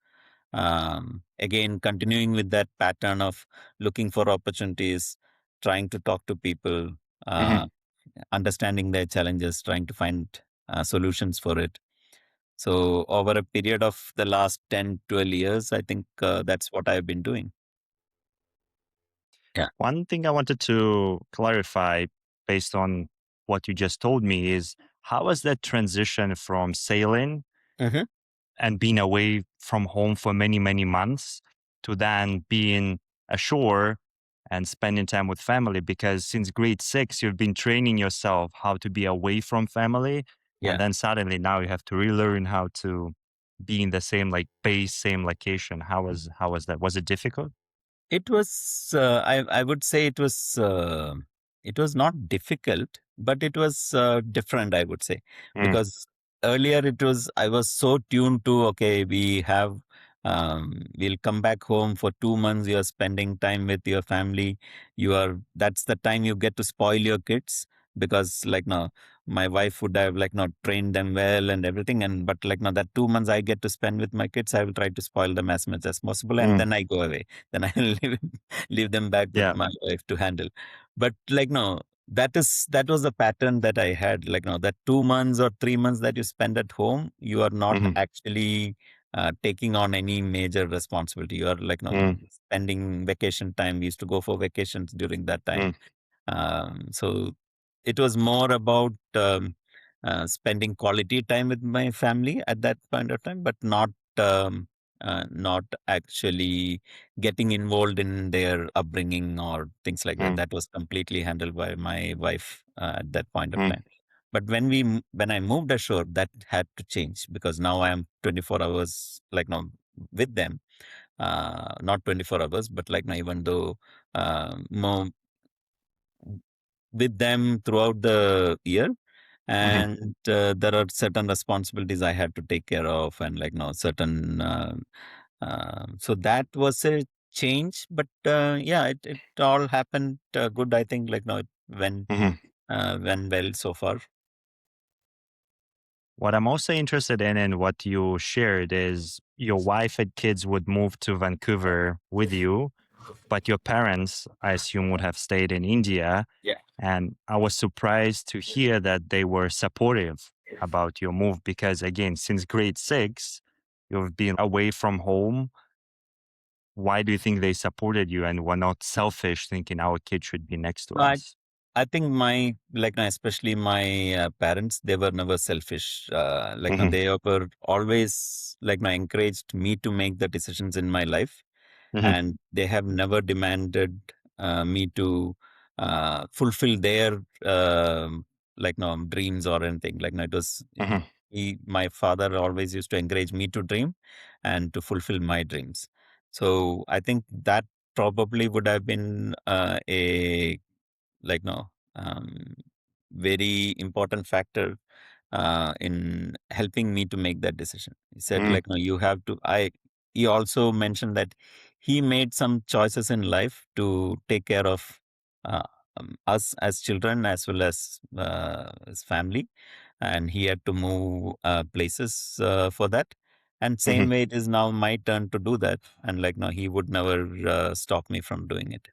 again continuing with that pattern of looking for opportunities, trying to talk to people,
Mhm.
uh, understanding their challenges, trying to find solutions for it. So over a period of the last 10, 12 years, I think that's what I've been doing. Yeah.
One thing I wanted to clarify based on what you just told me is how was that transition from sailing
Hmm.
and being away from home for many, many months to then being ashore and spending time with family? Because since grade six, you've been training yourself how to be away from family. And
Yeah.
then suddenly now you have to relearn how to be in the same like base, same location. How was that? Was it difficult?
It was, I would say it was not difficult, but it was different, I would say,
Mm.
because earlier I was so tuned to, okay, we'll come back home for 2 months. You're spending time with your family. That's the time you get to spoil your kids. because like no, my wife would have like not trained them well and everything, and but like now that 2 months I get to spend with my kids, I will try to spoil them as much as possible, and
Mm,
then I go away. Then I leave them back with
yeah.
my wife to handle. But like no, that was the pattern that I had. Like no, that 2 months or 3 months that you spend at home, you are not
Mhm,
actually taking on any major responsibility. You are like no
mm,
spending vacation time. We used to go for vacations during that time.
mm,
So it was more about spending quality time with my family at that point of time, but not actually getting involved in their upbringing or things like that.
mm,
That was completely handled by my wife at that point of
mm,
time. But when I moved ashore, that had to change because now I am 24 hours like now with them. Not 24 hours, but like now even though more with them throughout the year,
mhm.
and there are certain responsibilities I had to take care of, and like no certain so that was a change, but yeah, it all happened good. I think like no, it
Mhm.
went well so far.
What I'm also interested in what you shared is your wife and kids would move to Vancouver with you, but your parents, I assume, would have stayed in India.
Yeah.
And I was surprised to hear that they were supportive about your move because, again, since grade six, you've been away from home. Why do you think they supported you and were not selfish, thinking our kid should be next to
No,
us?
I think my like no, especially my parents, they were never selfish. Like no,
Hmm.
they were always like no encouraged me to make the decisions in my life,
Hmm.
and they have never demanded me to fulfill their like no dreams or anything. Like no, it was
Hmm.
my father always used to encourage me to dream and to fulfill my dreams. So I think that probably would have been a like no very important factor in helping me to make that decision. He said,
Hmm.
like, no, you have to. He also mentioned that he made some choices in life to take care of uh, us as children as well as family, and he had to move places for that. And
Hmm.
same way, it is now my turn to do that. And like, no, he would never stop me from doing it.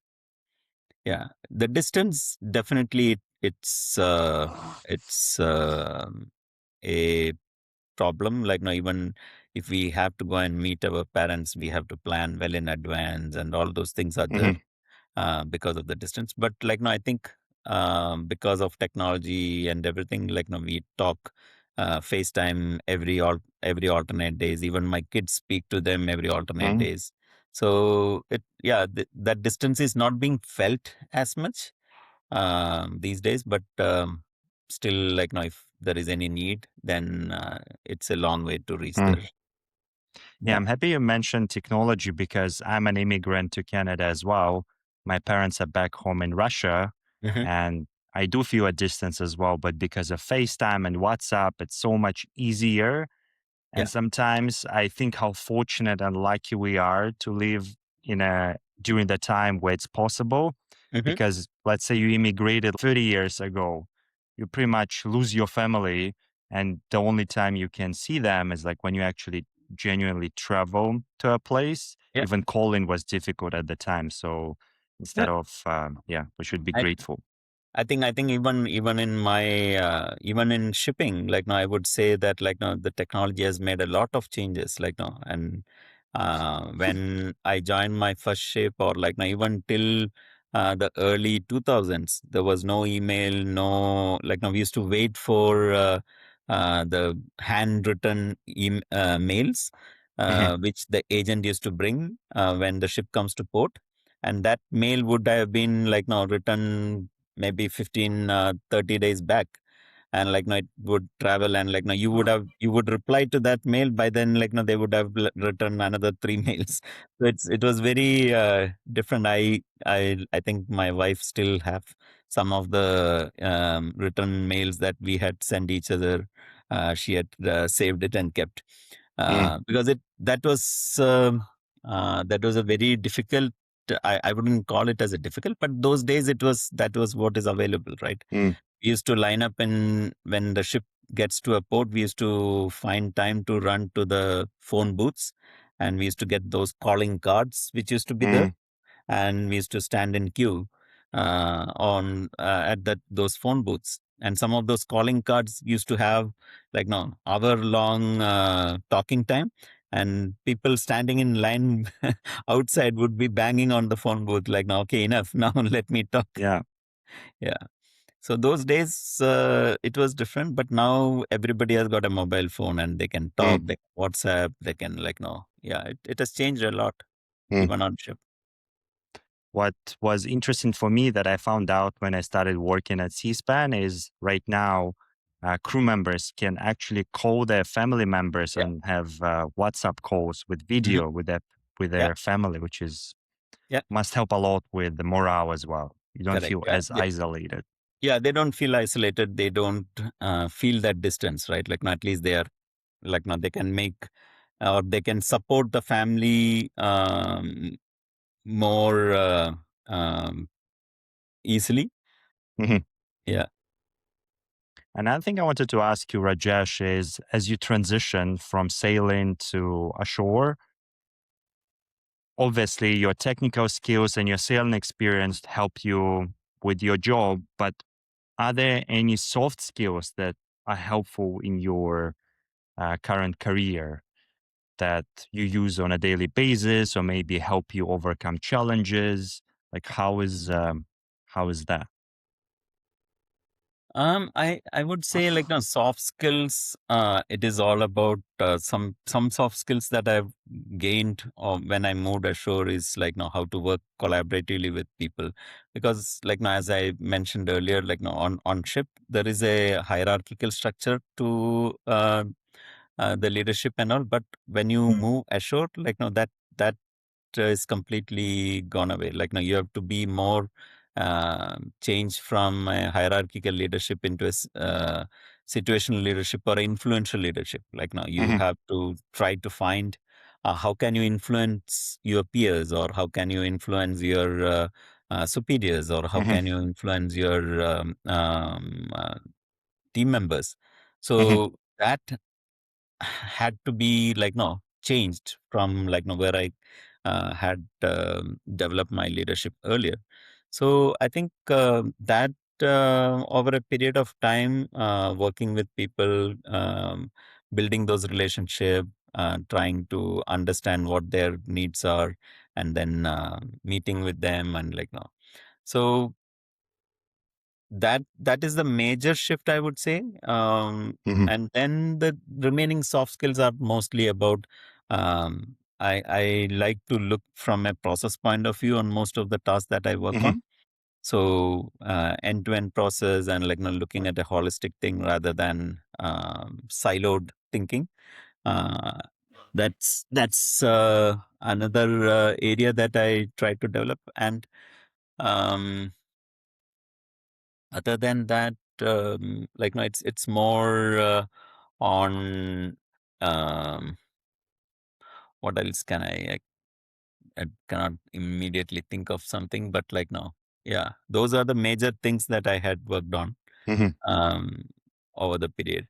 Yeah, the distance definitely it's a problem. Like now, even if we have to go and meet our parents, we have to plan well in advance, and all those things are there
Hmm.
because of the distance. But like now, I think because of technology and everything, like now we talk FaceTime every alternate days. Even my kids speak to them every alternate
Hmm.
days. So that distance is not being felt as much these days, but still, like now, if there is any need, then it's a long way to reach
Hmm.
there.
Yeah,
Yeah.
I'm happy you mentioned technology because I'm an immigrant to Canada as well. My parents are back home in Russia,
Hmm.
and I do feel a distance as well. But because of FaceTime and WhatsApp, it's so much easier. And
Yeah.
sometimes I think how fortunate and lucky we are to live in a during the time where it's possible.
Hmm.
Because let's say you immigrated 30 years ago, you pretty much lose your family, and the only time you can see them is like when you actually genuinely travel to a place.
Yeah.
Even calling was difficult at the time. So instead
Yeah.
of, yeah, we should be
I,
grateful.
I think even in my even in shipping, like now I would say that like now the technology has made a lot of changes. Like now, and when I joined my first ship, or like now even till the early 2000s, there was no email, no like now we used to wait for the handwritten mails,
Mhm,
which the agent used to bring when the ship comes to port, and that mail would have been like now written maybe 15 30 days back, and like no it would travel, and like no you would reply to that mail. By then, like no they would have written another three mails. So it was very different. I think my wife still have some of the written mails that we had sent each other. She had saved it and kept
mm,
because it that was a very difficult I wouldn't call it as a difficult, but those days that was what is available, right?
Mm,
We used to line up in when the ship gets to a port, we used to find time to run to the phone booths, and we used to get those calling cards which used to be there,
mm,
and we used to stand in queue on at that those phone booths. And some of those calling cards used to have like no hour long talking time, and people standing in line outside would be banging on the phone booth like, "No, okay, enough. Now let me talk."
yeah.
Yeah. So those days it was different, but now everybody has got a mobile phone and they can talk,
Mm,
they can WhatsApp, they can like no, yeah, it has changed a lot
mm.
even on ship.
What was interesting for me that I found out when I started working at C-SPAN is right now, crew members can actually call their family members
Yeah.
and have WhatsApp calls with
Mhm.
video with
Yeah.
their family, which is
Yeah.
must help a lot with the morale as well. You don't
Correct.
feel
Yeah.
as isolated.
Yeah. They don't feel isolated. They don't feel that distance, right? Like, no, at least they are like, no, they can make or they can support the family more um, easily.
Mhm.
Yeah.
Another thing I wanted to ask you, Rajesh, is as you transition from sailing to ashore, obviously your technical skills and your sailing experience help you with your job, but are there any soft skills that are helpful in your current career that you use on a daily basis or maybe help you overcome challenges? Like how is that?
I would say like no soft skills. It is all about some soft skills that I've gained when I moved ashore is like now how to work collaboratively with people, because like now as I mentioned earlier, like now on ship there is a hierarchical structure to the leadership and all, but when you move ashore, like now that is completely gone away. Like now you have to be more change from a hierarchical leadership into situational leadership or influential leadership. Like now you
Hmm.
have to try to find how can you influence your peers, or how can you influence your superiors, or how
Hmm.
can you influence your team members.
Hmm.
So that had to be like no changed from like no where I had developed my leadership earlier. So I think that over a period of time, working with people, building those relationships, trying to understand what their needs are, and then meeting with them and like no. So that is the major shift I would say,
Hmm.
and then the remaining soft skills are mostly about I like to look from a process point of view on most of the tasks that I work
Hmm.
on. So end to end process and like looking at a holistic thing rather than siloed thinking. uh, that's another area that I try to develop. And um, other than that, like no, it's more on um, what else can I cannot immediately think of something, but like no, yeah, those are the major things that I had worked on
Hmm.
um, over the period.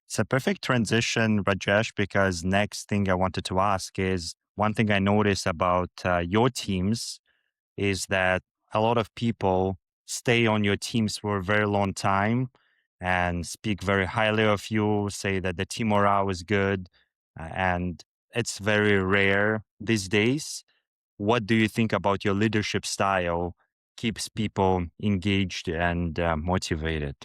It's a perfect transition, Rajesh, because next thing I wanted to ask is one thing I noticed about your teams is that a lot of people stay on your teams for a very long time and speak very highly of you, say that the team morale is good, and it's very rare these days. What do you think about your leadership style keeps people engaged and motivated?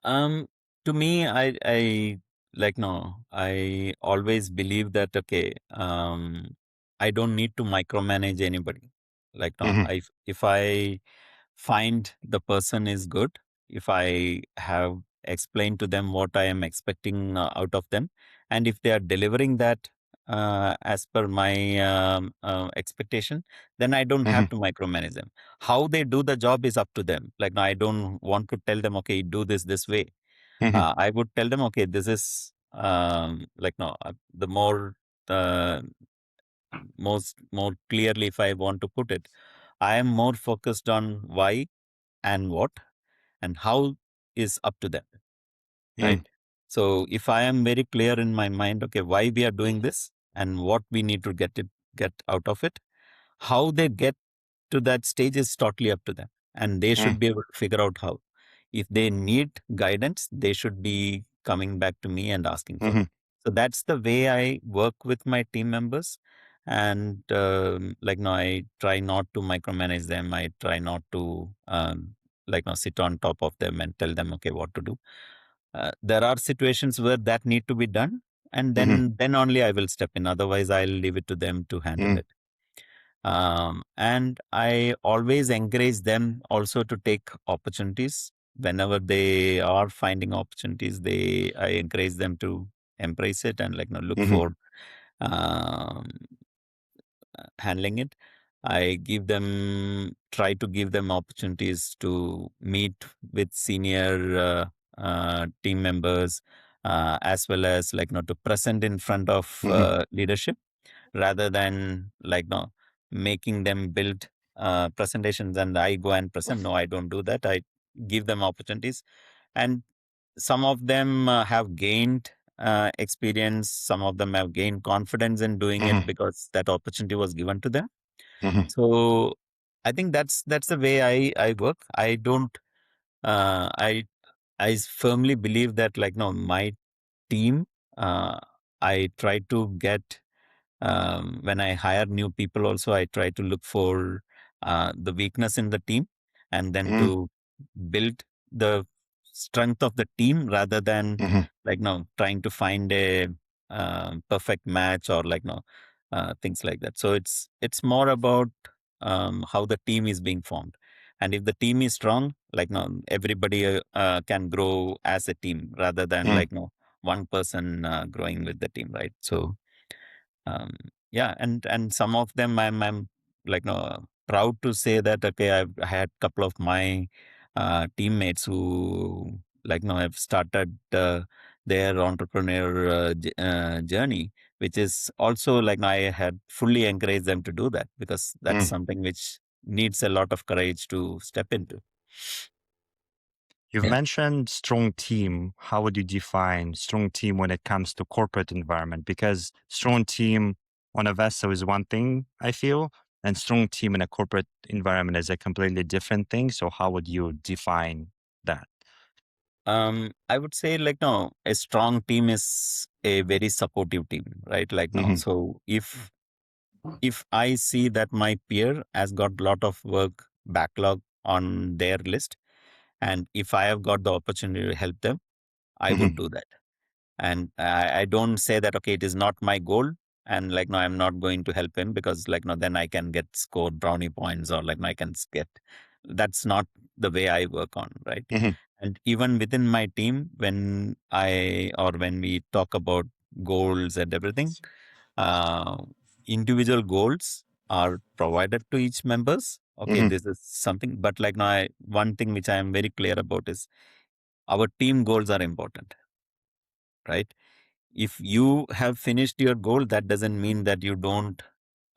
Um, to me, I like no, I always believe that okay, I don't need to micromanage anybody. Like no,
Hmm.
I if I find the person is good, if I have explained to them what I am expecting out of them, and if they are delivering that as per my expectation, then I don't
Hmm.
have to micromanage them. How they do the job is up to them. Like I don't want to tell them, okay, do this way.
Hmm.
I would tell them, okay, this is like no, the more uh, more clearly, if I want to put it, I am more focused on why and what, and how is up to them, right?
Mm,
So if I am very clear in my mind, okay, why we are doing this and what we need to get out of it, how they get to that stage is totally up to them, and they
mm,
should be able to figure out how. If they need guidance, they should be coming back to me and asking for it.
mhm,
So that's the way I work with my team members. And like now, I try not to micromanage them. I try not to like now sit on top of them and tell them okay what to do. There are situations where that need to be done, and
mhm,
then only I will step in. Otherwise, I'll leave it to them to handle
mm,
it. And I always encourage them also to take opportunities whenever they are finding opportunities. I encourage them to embrace it and like look
mhm,
for um, handling it. I try to give them opportunities to meet with senior team members, as well as like to present in front of
mhm,
leadership, rather than like no making them build presentations and I go and present. No, I don't do that. I give them opportunities, and some of them have gained experience. Some of them have gained confidence in doing it
mhm,
because that opportunity was given to them.
mhm,
So I think that's the way I work. I don't. I firmly believe that like no my team. Uh, I try to get when I hire new people also, I try to look for the weakness in the team and then
mm,
to build the strength of the team rather than
mhm,
like no trying to find a perfect match or like no things like that. So it's more about how the team is being formed, and if the team is strong, like no everybody can grow as a team rather than
mm.
like no one person growing with the team, right? So um, yeah, and some of them I'm like no proud to say that okay, I've had couple of my teammates who like no have started their entrepreneur journey, which is also like no, I had fully encouraged them to do that because that's
Mm.
something which needs a lot of courage to step into.
You've
Yeah.
mentioned strong team. How would you define strong team when it comes to corporate environment? Because strong team on a vessel is one thing, I feel, and strong team in a corporate environment is a completely different thing. So how would you define that?
I would say like no, a strong team is a very supportive team, right? Like no,
Hmm.
so if I see that my peer has got lot of work backlog on their list, and if I have got the opportunity to help them, I
Hmm.
would do that. And I don't say that okay, it is not my goal, and like no, I'm not going to help him because like no, then I can get scored brownie points or like no, I can get. That's not the way I work on, right?
Hmm.
And even within my team, when we talk about goals and everything, uh, individual goals are provided to each members. Okay,
Hmm.
this is something, but like now, one thing which I am very clear about is our team goals are important, right? If you have finished your goal, that doesn't mean that you don't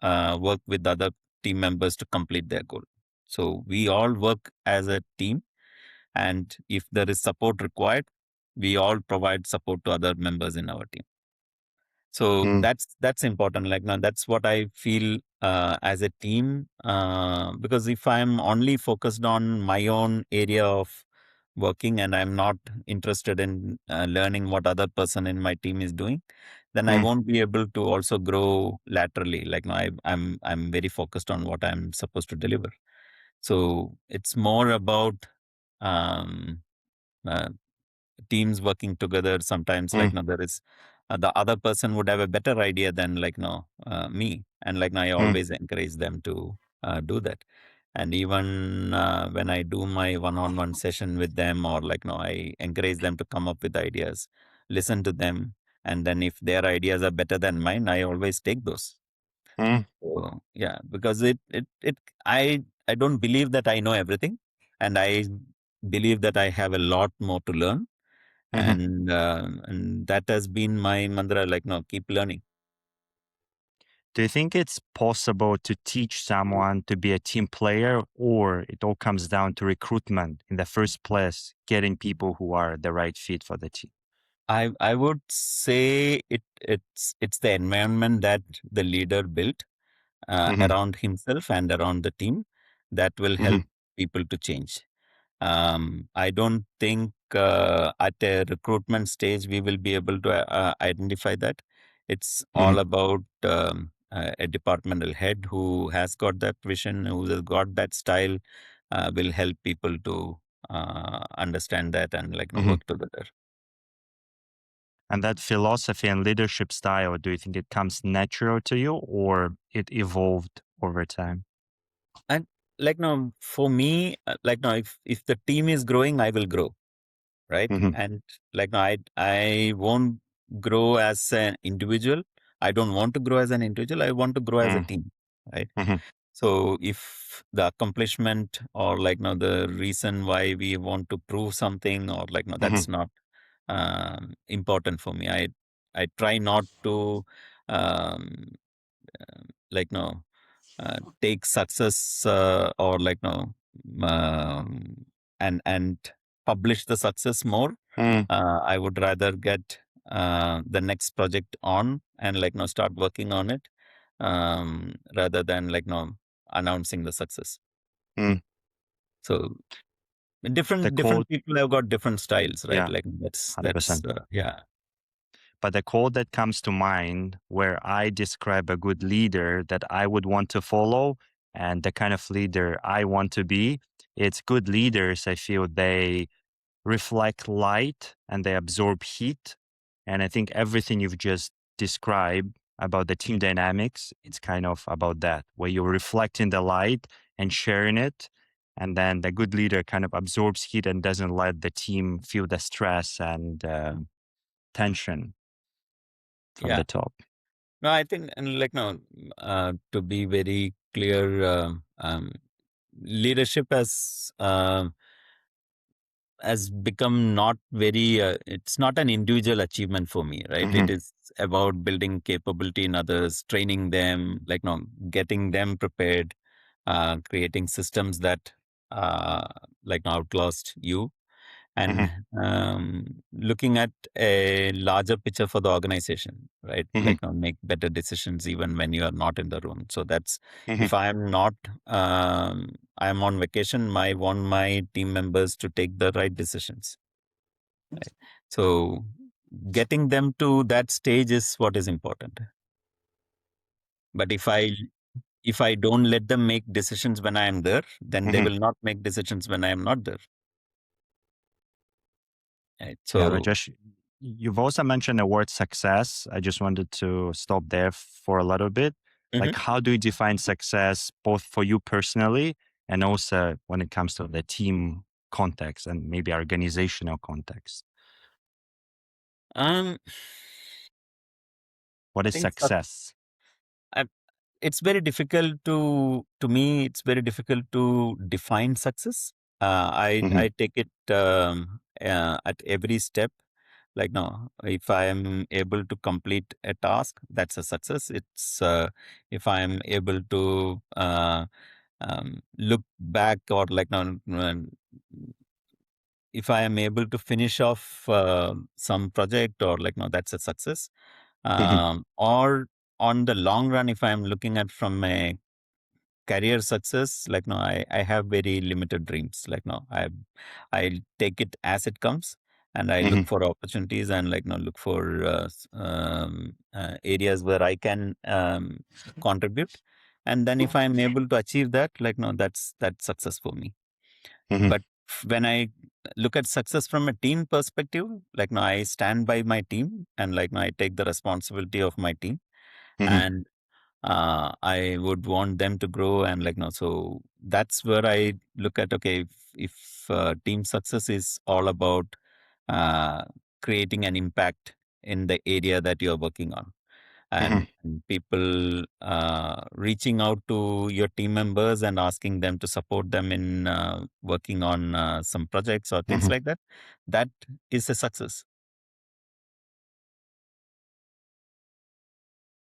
work with other team members to complete their goal. So we all work as a team, and if there is support required, we all provide support to other members in our team. So
Hmm.
that's important. Like now, that's what I feel as a team. Because if I'm only focused on my own area of working and I'm not interested in learning what other person in my team is doing, then I
Hmm.
won't be able to also grow laterally. Like now, I'm very focused on what I'm supposed to deliver. So it's more about um, uh, teams working together. Sometimes like
Hmm.
no there is the other person would have a better idea than like no me, and like no, I
Hmm.
always encourage them to do that. And even when I do my one-on-one session with them, or like no, I encourage them to come up with ideas, listen to them, and then if their ideas are better than mine, I always take those.
Hmm.
So yeah, because it I don't believe that I know everything, and I believe that I have a lot more to learn,
Hmm.
and that has been my mantra, like no keep learning.
Do you think it's possible to teach someone to be a team player, or it all comes down to recruitment in the first place, getting people who are the right fit for the team?
I would say it's the environment that the leader built
Hmm.
around himself and around the team that will help
Hmm.
people to change. I don't think at a recruitment stage we will be able to identify that. It's
Hmm.
all about a departmental head who has got that vision, who has got that style, will help people to understand that and
Hmm.
work together.
And that philosophy and leadership style, do you think it comes natural to you, or it evolved over time?
And now for me, now if the team is growing, I will grow, right?
Hmm.
And now I won't grow as an individual. I don't want to grow as an individual. I want to grow as a
Hmm.
team, right?
Hmm.
So if the accomplishment or now the reason why we want to prove something or
Hmm.
that's not important for me. I try not to um, no take success or um, and publish the success more.
Hmm.
I would rather get the next project on and start working on it rather than announcing the success.
Hmm.
So
The
different
quote,
people have got different styles, right?
yeah,
That's
100%.
yeah.
But the quote that comes to mind where I describe a good leader that I would want to follow and the kind of leader I want to be, it's good leaders. I feel they reflect light and they absorb heat. And I think everything you've just described about the team dynamics, it's kind of about that, where you're reflecting the light and sharing it. And then the good leader kind of absorbs heat and doesn't let the team feel the stress and tension from
Yeah.
the top.
No, I think, and to be very clear, leadership has become not very. It's not an individual achievement for me, right? It
Hmm.
is about building capability in others, training them, getting them prepared, creating systems that uh, outlast you and
Hmm.
looking at a larger picture for the organization, right?
Hmm.
Make better decisions even when you are not in the room. So that's
Hmm.
if I am not, I am on vacation. I want my team members to take the right decisions. Right? So getting them to that stage is what is important. But if I don't let them make decisions when I am there, then they
Hmm.
will not make decisions when I am not there. Right?
Yeah,
So.
Rajesh, you've also mentioned the word success. I just wanted to stop there for a little bit. Like,
Mhm.
how do you define success both for you personally and also when it comes to the team context and maybe organizational context?
um,
What
I
is
think
success?
I, it's very difficult to me. It's very difficult to define success. I
Hmm.
take it at every step. Now, if I am able to complete a task, that's a success. It's if I am able to look back or now if I am able to finish off some project or that's a success.
Hmm.
Or on the long run, if I am looking at from a career success, no, I have very limited dreams. I take it as it comes, and I look
Hmm.
for opportunities and look for areas where I can contribute. And then if I'm able to achieve that, no, that's success for me.
Hmm.
But when I look at success from a team perspective, no, I stand by my team and no, I take the responsibility of my team,
Hmm.
and I would want them to grow and no. So that's where I look at okay, if team success is all about uh, creating an impact in the area that you're working on
Hmm.
and people reaching out to your team members and asking them to support them in working on some projects or things
Hmm.
like that, that is a success.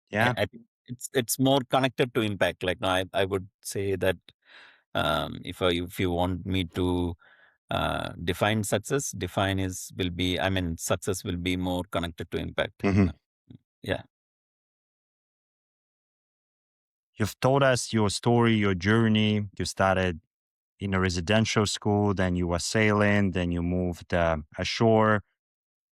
Yeah.
I think. it's more connected to impact. Like now, I would say that if you want me to define success, define is will be I mean success will be more connected to impact.
Mhm.
Yeah.
You've told us your story, your journey. You started in a residential school, then you were sailing, then you moved ashore.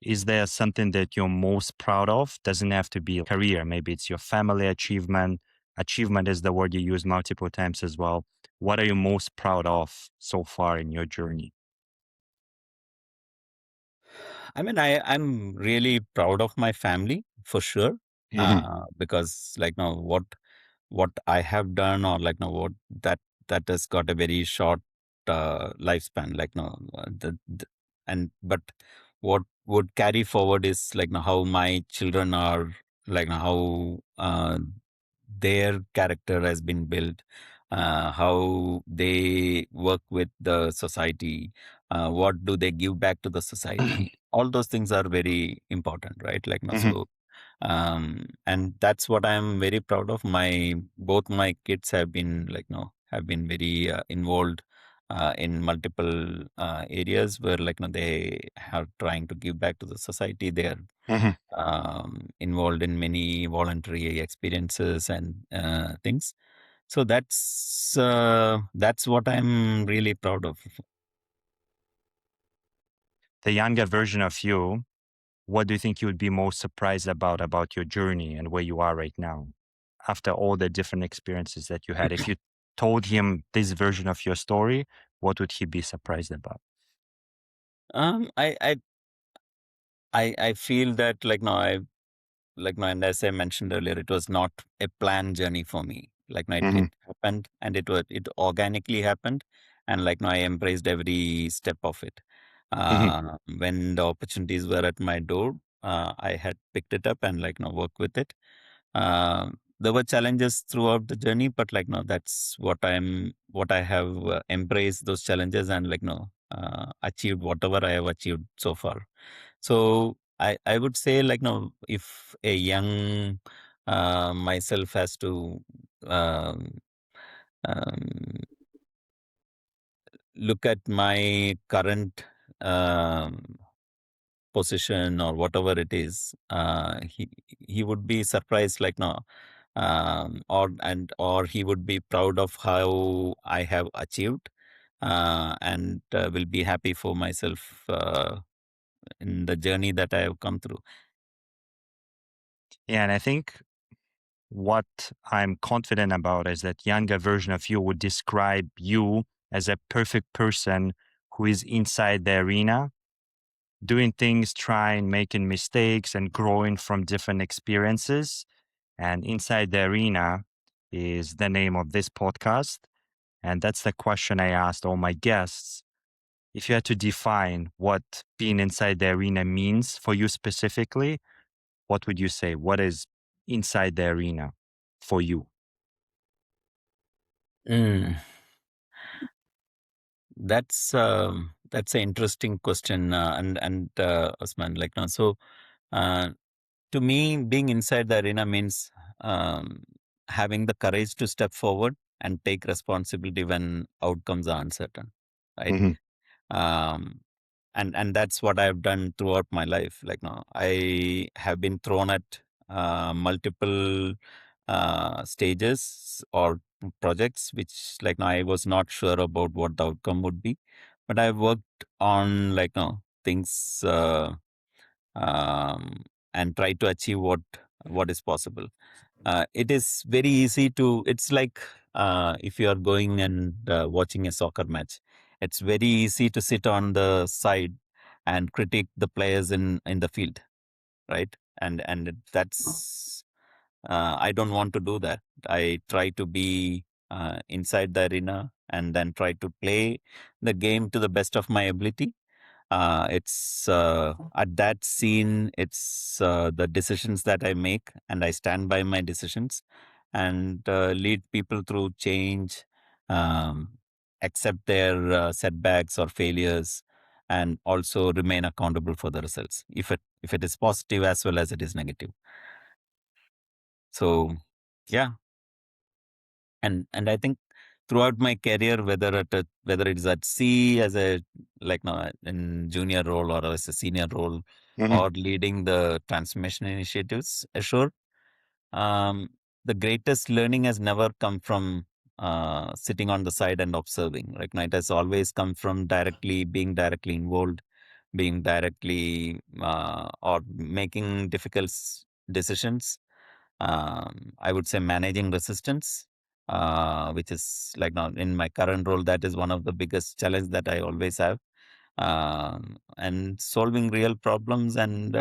Is there something that you're most proud of? Doesn't have to be a career. Maybe it's your family achievement. Achievement is the word you use multiple times as well. What are you most proud of so far in your journey?
I mean, I'm really proud of my family for sure,
Mhm.
because like now what I have done, or like now what that that has got a very short lifespan. Like now and but what would carry forward is like now how my children are, like now how their character has been built, how they work with the society, what do they give back to the society. All those things are very important, right? Like now,
Mhm.
so and that's what I'm very proud of. My both my kids have been like no have been very involved in multiple areas where like no they are trying to give back to the society. They are
Mhm.
involved in many voluntary experiences and things. So that's what I'm really proud of.
The younger version of you, what do you think you would be most surprised about your journey and where you are right now after all the different experiences that you had? If you told him this version of your story, what would he be surprised about?
Um, I I I feel that like now like now, and as I mentioned earlier, it was not a planned journey for me. Like now, it
Mhm.
happened, and it organically happened, and like now I embraced every step of it.
Mhm.
When the opportunities were at my door, I had picked it up and like now worked with it. There were challenges throughout the journey, but like no, that's what I have embraced those challenges, and like no, achieved whatever I have achieved so far. So I would say like no, if a young myself has to um, um, look at my current um, position or whatever it is, he would be surprised like no, or he would be proud of how I have achieved, and will be happy for myself in the journey that I have come through.
Yeah, and I think what I'm confident about is that younger version of you would describe you as a perfect person who is inside the arena, doing things, trying, making mistakes, and growing from different experiences. And inside the arena is the name of this podcast. And that's the question I asked all my guests. If you had to define what being inside the arena means for you specifically, what would you say? What is inside the arena for you?
Mm. That's an interesting question, and Osman, like now, so uh, to me, being inside the arena means um, having the courage to step forward and take responsibility when outcomes are uncertain, right?
Hmm.
Um, and that's what I've done throughout my life. Like now, I have been thrown at multiple stages or projects, which like now I was not sure about what the outcome would be, but I worked on like now things um, and try to achieve what is possible. It is very easy to. It's like if you are going and watching a soccer match, it's very easy to sit on the side and critique the players in the field, right? That's I don't want to do that. I try to be inside the arena and then try to play the game to the best of my ability. It's at that scene, it's the decisions that I make, and I stand by my decisions and lead people through change, um, accept their setbacks or failures, and also remain accountable for the results, if it is positive as well as it is negative. So. Yeah, and I think throughout my career, whether it's at sea as a like now in junior role or as a senior role
Mhm.
or leading the transformation initiatives ashore, um, the greatest learning has never come from sitting on the side and observing. Like now, it has always come from being directly involved, being directly or making difficult decisions. I would say managing resistance, which is like now in my current role, that is one of the biggest challenge that I always have, and solving real problems and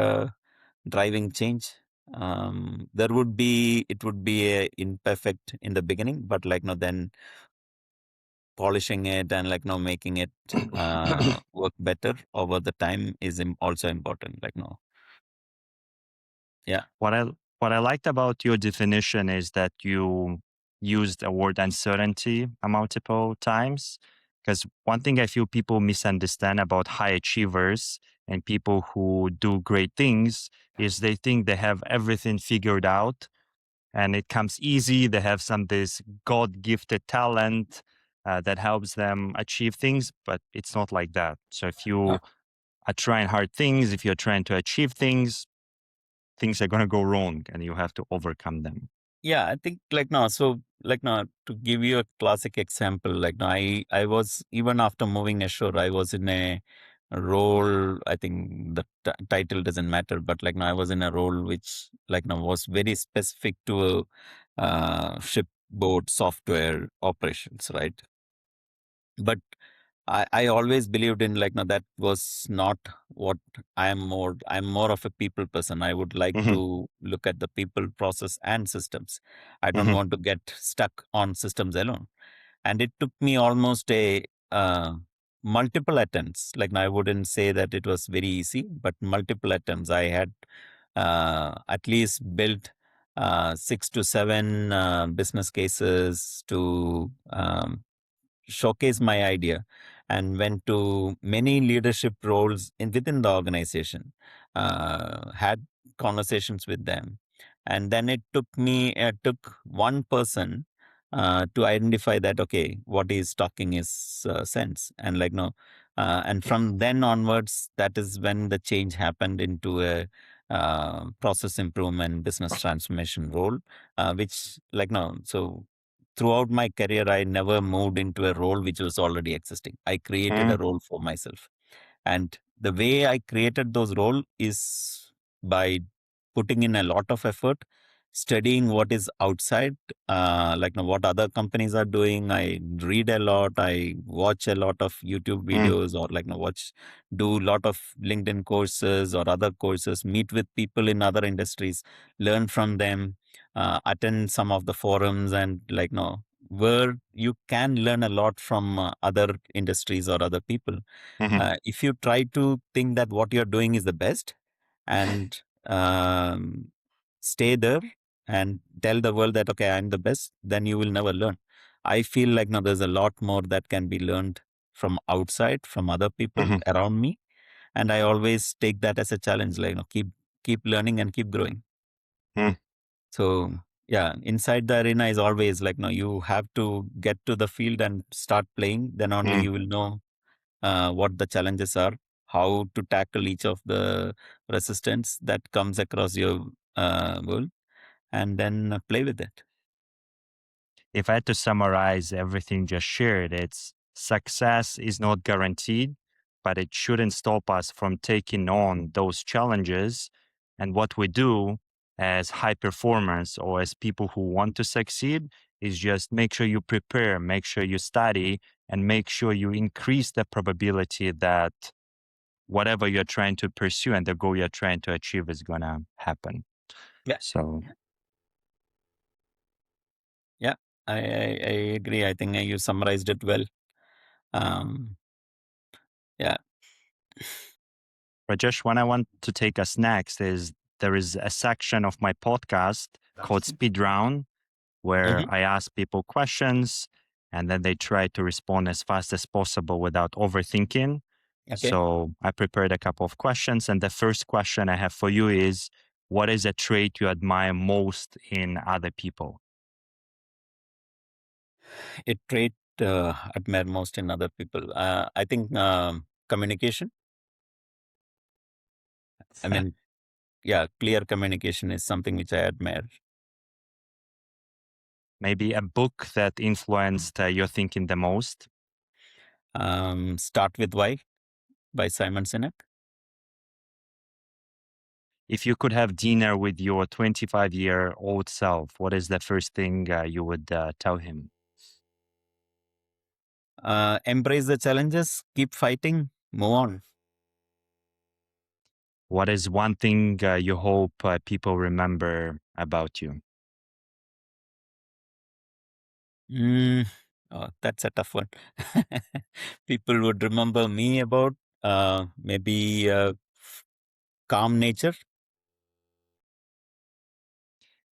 driving change. It would be a imperfect in the beginning, but like now then polishing it and like now making it work better over the time is also important. Like no, yeah,
What I what I liked about your definition is that you used the word uncertainty multiple times. Because one thing I feel people misunderstand about high achievers and people who do great things is they think they have everything figured out and it comes easy. They have some this God gifted talent that helps them achieve things, but it's not like that. So if you are trying hard things, if you're trying to achieve things are going to go wrong and you have to overcome them.
yeah, I think like now, so like now to give you a classic example, like now I was even after moving ashore, I was in a role. I think the title doesn't matter, but like now I was in a role which like now was very specific to shipboard software operations, right? But I always believed in like no, that was not what I'm more of a people person. I would like
Hmm.
to look at the people, process, and systems. I don't
Hmm.
want to get stuck on systems alone. And it took me almost a multiple attempts. Like I wouldn't say that it was very easy, but multiple attempts. I had at least built 6 to 7 business cases to showcase my idea, and went to many leadership roles within the organization, had conversations with them, and then it took one person to identify that okay, what he's talking is sense, and like no, and from then onwards, that is when the change happened into a process improvement business transformation role, which like no, so throughout my career, I never moved into a role which was already existing. I created a
Hmm.
role for myself. And the way I created those role is by putting in a lot of effort, studying what is outside, like now what other companies are doing. I read a lot. I watch a lot of YouTube
Hmm.
videos, or like now do a lot of LinkedIn courses or other courses, meet with people in other industries, learn from them, attend some of the forums, and like no, where you can learn a lot from other industries or other people.
Hmm.
If you try to think that what you're doing is the best and stay there and tell the world that okay, I'm the best, then you will never learn. I feel like now there's a lot more that can be learned from outside, from other people
Hmm.
around me, and I always take that as a challenge, like keep learning and keep growing.
Hmm.
So yeah, inside the arena is always like no, you have to get to the field and start playing, then only
Hmm.
you will know what the challenges are, how to tackle each of the resistance that comes across your world, and then play with it.
If I had to summarize everything just shared, it's success is not guaranteed, but it shouldn't stop us from taking on those challenges. And what we do as high performers or as people who want to succeed is just make sure you prepare, make sure you study, and make sure you increase the probability that whatever you're trying to pursue and the goal you're trying to achieve is going to happen.
Yeah,
So,
yeah, yeah. I agree. I think you summarized it well. Um, yeah.
Rajesh, what I want to take us next is there is a section of my podcast called Speed Round where
Hmm.
I ask people questions and then they try to respond as fast as possible without overthinking.
Okay.
So I prepared a couple of questions. And the first question I have for you is what is a trait you admire most in other people?
A trait admire most in other people. I think communication. I mean, yeah, clear communication is something which I admire.
Maybe a book that influenced your thinking the most?
Start with Why by Simon Sinek.
If you could have dinner with your 25-year-old self, what is the first thing you would tell him?
Embrace the challenges, keep fighting, move on.
What is one thing you hope people remember about you?
Mm, that's a tough one. People would remember me about maybe calm nature.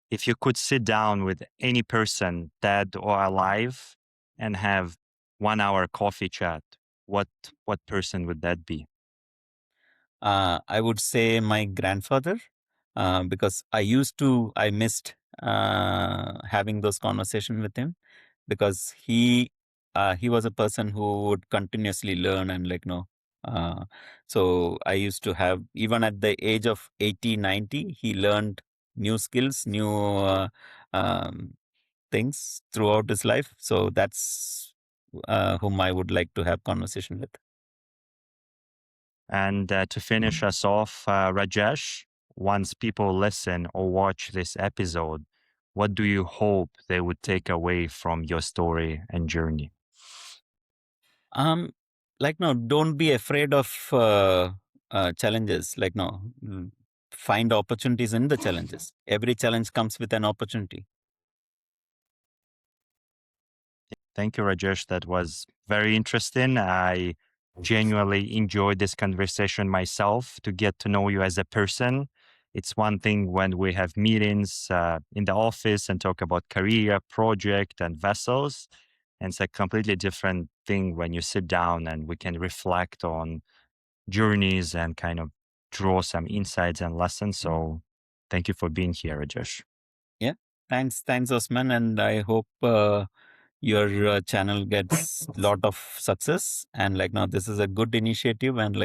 If you could sit down with any person, dead or alive, and have 1 hour coffee chat, what what person would that be?
I would say my grandfather, because I missed having those conversations with him, because he was a person who would continuously learn and uh, so I used to have, even at the age of 80, 90, he learned new skills, new um, things throughout his life. So that's whom I would like to have conversation with.
And to finish us off, Rajesh, once people listen or watch this episode, what do you hope they would take away from your story and journey?
Um, no, don't be afraid of challenges. Find opportunities in the challenges. Every challenge comes with an opportunity.
Thank you, Rajesh. That was very interesting. I genuinely enjoyed this conversation myself to get to know you as a person. It's one thing when we have meetings in the office and talk about career, project, and vessels. And it's a completely different thing when you sit down and we can reflect on journeys and kind of draw some insights and lessons. So thank you for being here, Rajesh.
Yeah. Thanks, Osman, and I hope your channel gets lot of success. And now, this is a good initiative, and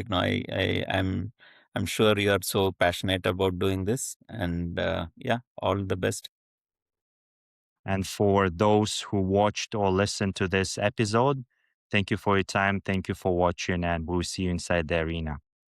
I'm sure you are so passionate about doing this. And yeah, all the best.
And for those who watched or listened to this episode, thank you for your time. Thank you for watching, and we'll see you inside the arena.